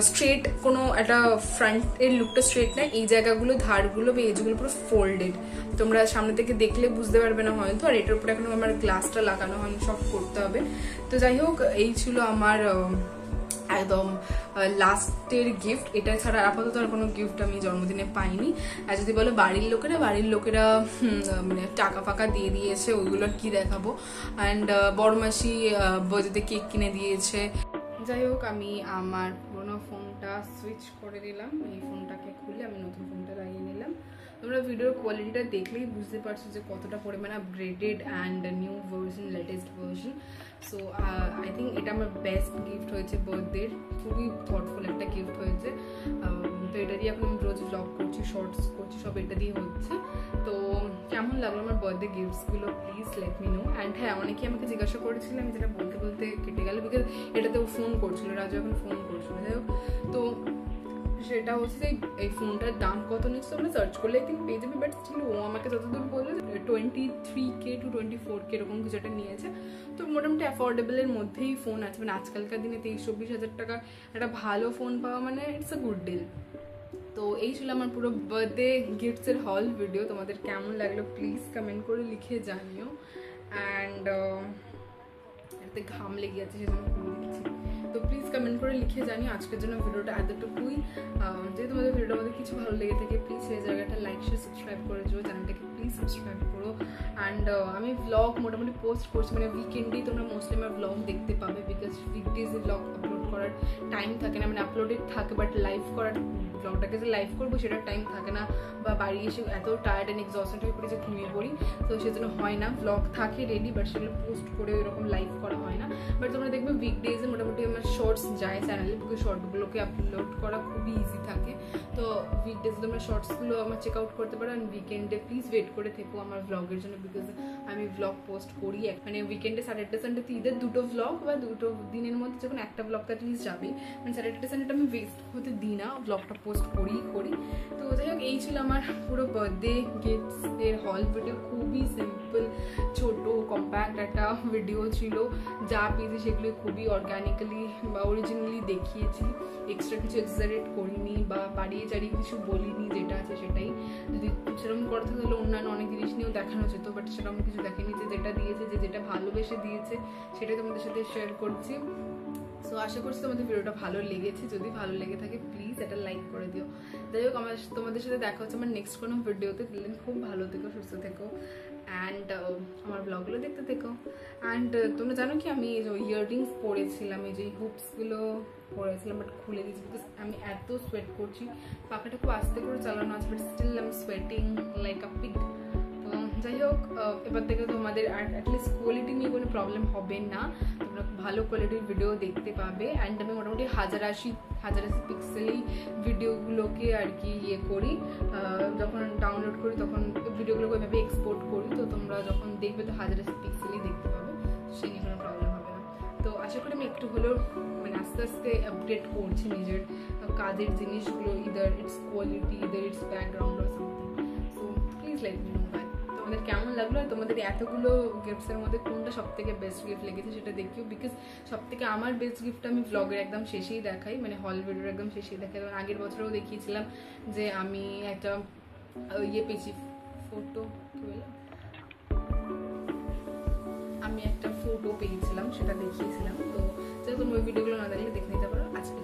স্ট্রেট, কোনো একটা ফ্রন্টের লুকটা স্ট্রেট না, এই জায়গাগুলো ধারগুলো বা এজগুলো পুরো ফোল্ডেড। তোমরা সামনে থেকে দেখলে বুঝতে পারবে না হয়তো। আর এটার উপরে এখনো আমার গ্লাসটা লাগানো হয়নি, সব করতে হবে। তো যাই হোক, এই ছিল আমার একদম লাস্টের গিফট। এটা ছাড়া আপাতত আর কোনো গিফট আমি জন্মদিনে পাইনি। আর যদি বলো বাড়ির লোকেরা মানে টাকা ফাকা দিয়ে দিয়েছে, ওইগুলো আর কি দেখাবো। অ্যান্ড বড় মাসি বার্থডে কেক কিনে দিয়েছে। যাই হোক, আমি আমার পুরোনো ফোনটা সুইচ করে দিলাম, এই ফোনটাকে খুলে আমি নতুন ফোনটা লাগিয়ে নিলাম। তোমরা ভিডিওর কোয়ালিটিটা দেখলেই বুঝতে পারছো যে কতটা পরিমাণে upgraded and new version, latest version. So I think এটা আমার বেস্ট গিফট হয়েছে বার্থডের, খুবই থটফুল একটা গিফট হয়েছে। তো এটা দিয়ে এখন আমি রোজ ব্লগ করছি, শর্টস করছি, সব এটা দিয়ে হচ্ছে। তো কেমন লাগলো আমার বার্থডে গিফটসগুলো please let me know. And হ্যাঁ, অনেকেই আমাকে জিজ্ঞাসা করেছিলাম, যেটা বলতে বলতে কেটে গেল, বিকজ এটাতেও ফোন করছিল, রাজু এখন ফোন করছিল। যাই হোক, তো সেটা হচ্ছে যে এই ফোনটার দাম কত নিচ্ছে তোমরা সার্চ করলে আই থিঙ্ক পেয়ে যাবে। বাট স্টিল ও আমাকে যতদূর বললো 23K to 24K এরকম কিছু একটা নিয়েছে। তো মোটামুটি অ্যাফোর্ডেবলের মধ্যেই ফোন আছে, মানে আজকালকার দিনে 23-24 হাজার টাকা একটা ভালো ফোন পাওয়া মানে ইটস আ গুড ডিল। তো এই ছিল আমার পুরো বার্থডে গিফটসের হল ভিডিও। তোমাদের কেমন লাগলো প্লিজ কমেন্ট করে লিখে জানিও। অ্যান্ড এতে ঘাম লেগে আছে সেজন্য করে দিচ্ছি, তো প্লিজ কমেন্ট করে লিখে জানিও। আজকের জন্য ভিডিওটা এতটুকুই। যদি তোমাদের ভিডিওটা আমাদের কিছু ভালো লেগে থাকে প্লিজ সেই জায়গাটা লাইক শেয়ার সাবস্ক্রাইব করে দিও, চ্যানেলটাকে প্লিজ সাবস্ক্রাইব করো। অ্যান্ড আমি ব্লগ মোটামুটি পোস্ট করছি, মানে উইকেন্ডেই তোমরা মোস্টলি আমার ব্লগ দেখতে পাবে, বিকজ উইকডেজে ব্লগ আপলোড করার টাইম থাকে না, মানে আপলোডেড থাকে বাট লাইভ করার, ব্লগটাকে যে লাইভ করবো সেটার টাইম থাকে না, বা বাড়ি এসে এত টায়ার্ড অ্যান্ড এক্সস্টেড হয়ে পড়ে যে ঘুমিয়ে পড়ি, তো সেজন্য হয় না। ব্লগ থাকে রেডি বাট সেগুলো পোস্ট করে ওইরকম লাইভ করা হয় না। বাট তোমরা দেখবে উইকডেজে মোটামুটি আমার শর্টস যায় চ্যানেলে, বিকজ শর্টগুলোকে আপলোড করা খুবই ইজি থাকে। তো উইকডেজে তোমরা শর্টসগুলো আমার চেক আউট করতে পারো। অ্যান্ড উইকেন্ডে প্লিজ ওয়েট করে থেকো আমার ব্লগের জন্য, বিকজ আমি ব্লগ পোস্ট করি, মানে উইকেন্ডে স্যাটারডে সানডেতে ঈদের দুটো ব্লগ বা দুটো দিনের মধ্যে যখন একটা ব্লগ তো অ্যাটলিস্ট যাবে, মানে স্যাটারডে সানডেটা আমি ওয়েস্ট হতে দিই না, ব্লগটা পোস্ট করি। তো যাই হোক, এই ছিল আমার পুরো বার্থডে গিফটস এর হল ভিডিও। খুবই সিম্পল, ছোট কম্প্যাক্ট একটা ভিডিও ছিল। যা পেয়েছি সেগুলো খুবই অর্গানিক্যালি বা অরিজিনালি দেখিয়েছি, এক্সট্রা কিছু এক্সাজারেট করিনি বা বাড়িয়ে চাড়িয়ে কিছু বলিনি, যেটা আছে সেটাই। যদি সেরকম করতে হলে অন্যান্য অনেক জিনিস নিয়েও দেখানো যেত, বাট সেরকম কিছু দেখেনি। যে যেটা দিয়েছে, যেটা ভালোবেসে দিয়েছে সেটাই তোমাদের সাথে শেয়ার করছি। সো আশা করছি তোমাদের ভিডিওটা ভালো লেগেছে। যদি ভালো লেগে থাকে প্লিজ এটা লাইক করে দিও। যাই হোক, তোমাদের সাথে দেখা হচ্ছে আমার নেক্সট কোনো ভিডিওতে। দিলেন খুব ভালো থেকো, সুস্থ থেকো, অ্যান্ড আমার ব্লগগুলো দেখতে থেকো। অ্যান্ড তোমরা জানো কি, আমি এই যে ইয়াররিংস পরেছিলাম, এই যে হুপসগুলো পরেছিলাম, বাট খুলে দিয়েছি বিকজ আমি এত সোয়েট করছি। পাখাটা খুব আস্তে করে চালানো আছে, but still I am sweating like a pig. যাই হোক, এবার থেকে তোমাদের আর অ্যাটলিস্ট কোয়ালিটি নিয়ে কোনো প্রবলেম হবে না, তোমরা ভালো কোয়ালিটির ভিডিও দেখতে পাবে। অ্যান্ড আমি মোটামুটি 1080 পিক্সেলেই ভিডিওগুলোকে আর কি করি, যখন ডাউনলোড করি তখন ভিডিওগুলোকে ওইভাবে এক্সপোর্ট করি। তো তোমরা যখন দেখবে তো 1080 পিক্সেলেই দেখতে পাবে, সে নিয়ে কোনো প্রবলেম হবে না। তো আশা করি আমি একটু হলেও মানে আস্তে আস্তে আপডেট করছি নিজের কাজের জিনিসগুলো, either it's quality, either it's background or something. So please let me no তোমাদের কেমন লাগলো, আর তোমাদের এতগুলো গিফটসের মধ্যে কোনটা সব থেকে বেস্ট গিফট লেগেছে সেটা দেখিও। বিকজ সব থেকে আমার বেস্ট গিফটটা আমি ব্লগের একদম শেষেই দেখাই, মানে হল ভিডিওর একদম শেষেই দেখাই। কারণ আগের বছরেও দেখিয়েছিলাম যে আমি একটা পেয়েছি, ফটো কি বললাম, আমি একটা ফটো পেয়েছিলাম, সেটা দেখিয়েছিলাম। তো তোমরা ওই ভিডিওগুলো না দেখলে দেখে নিতে পারো। আজকে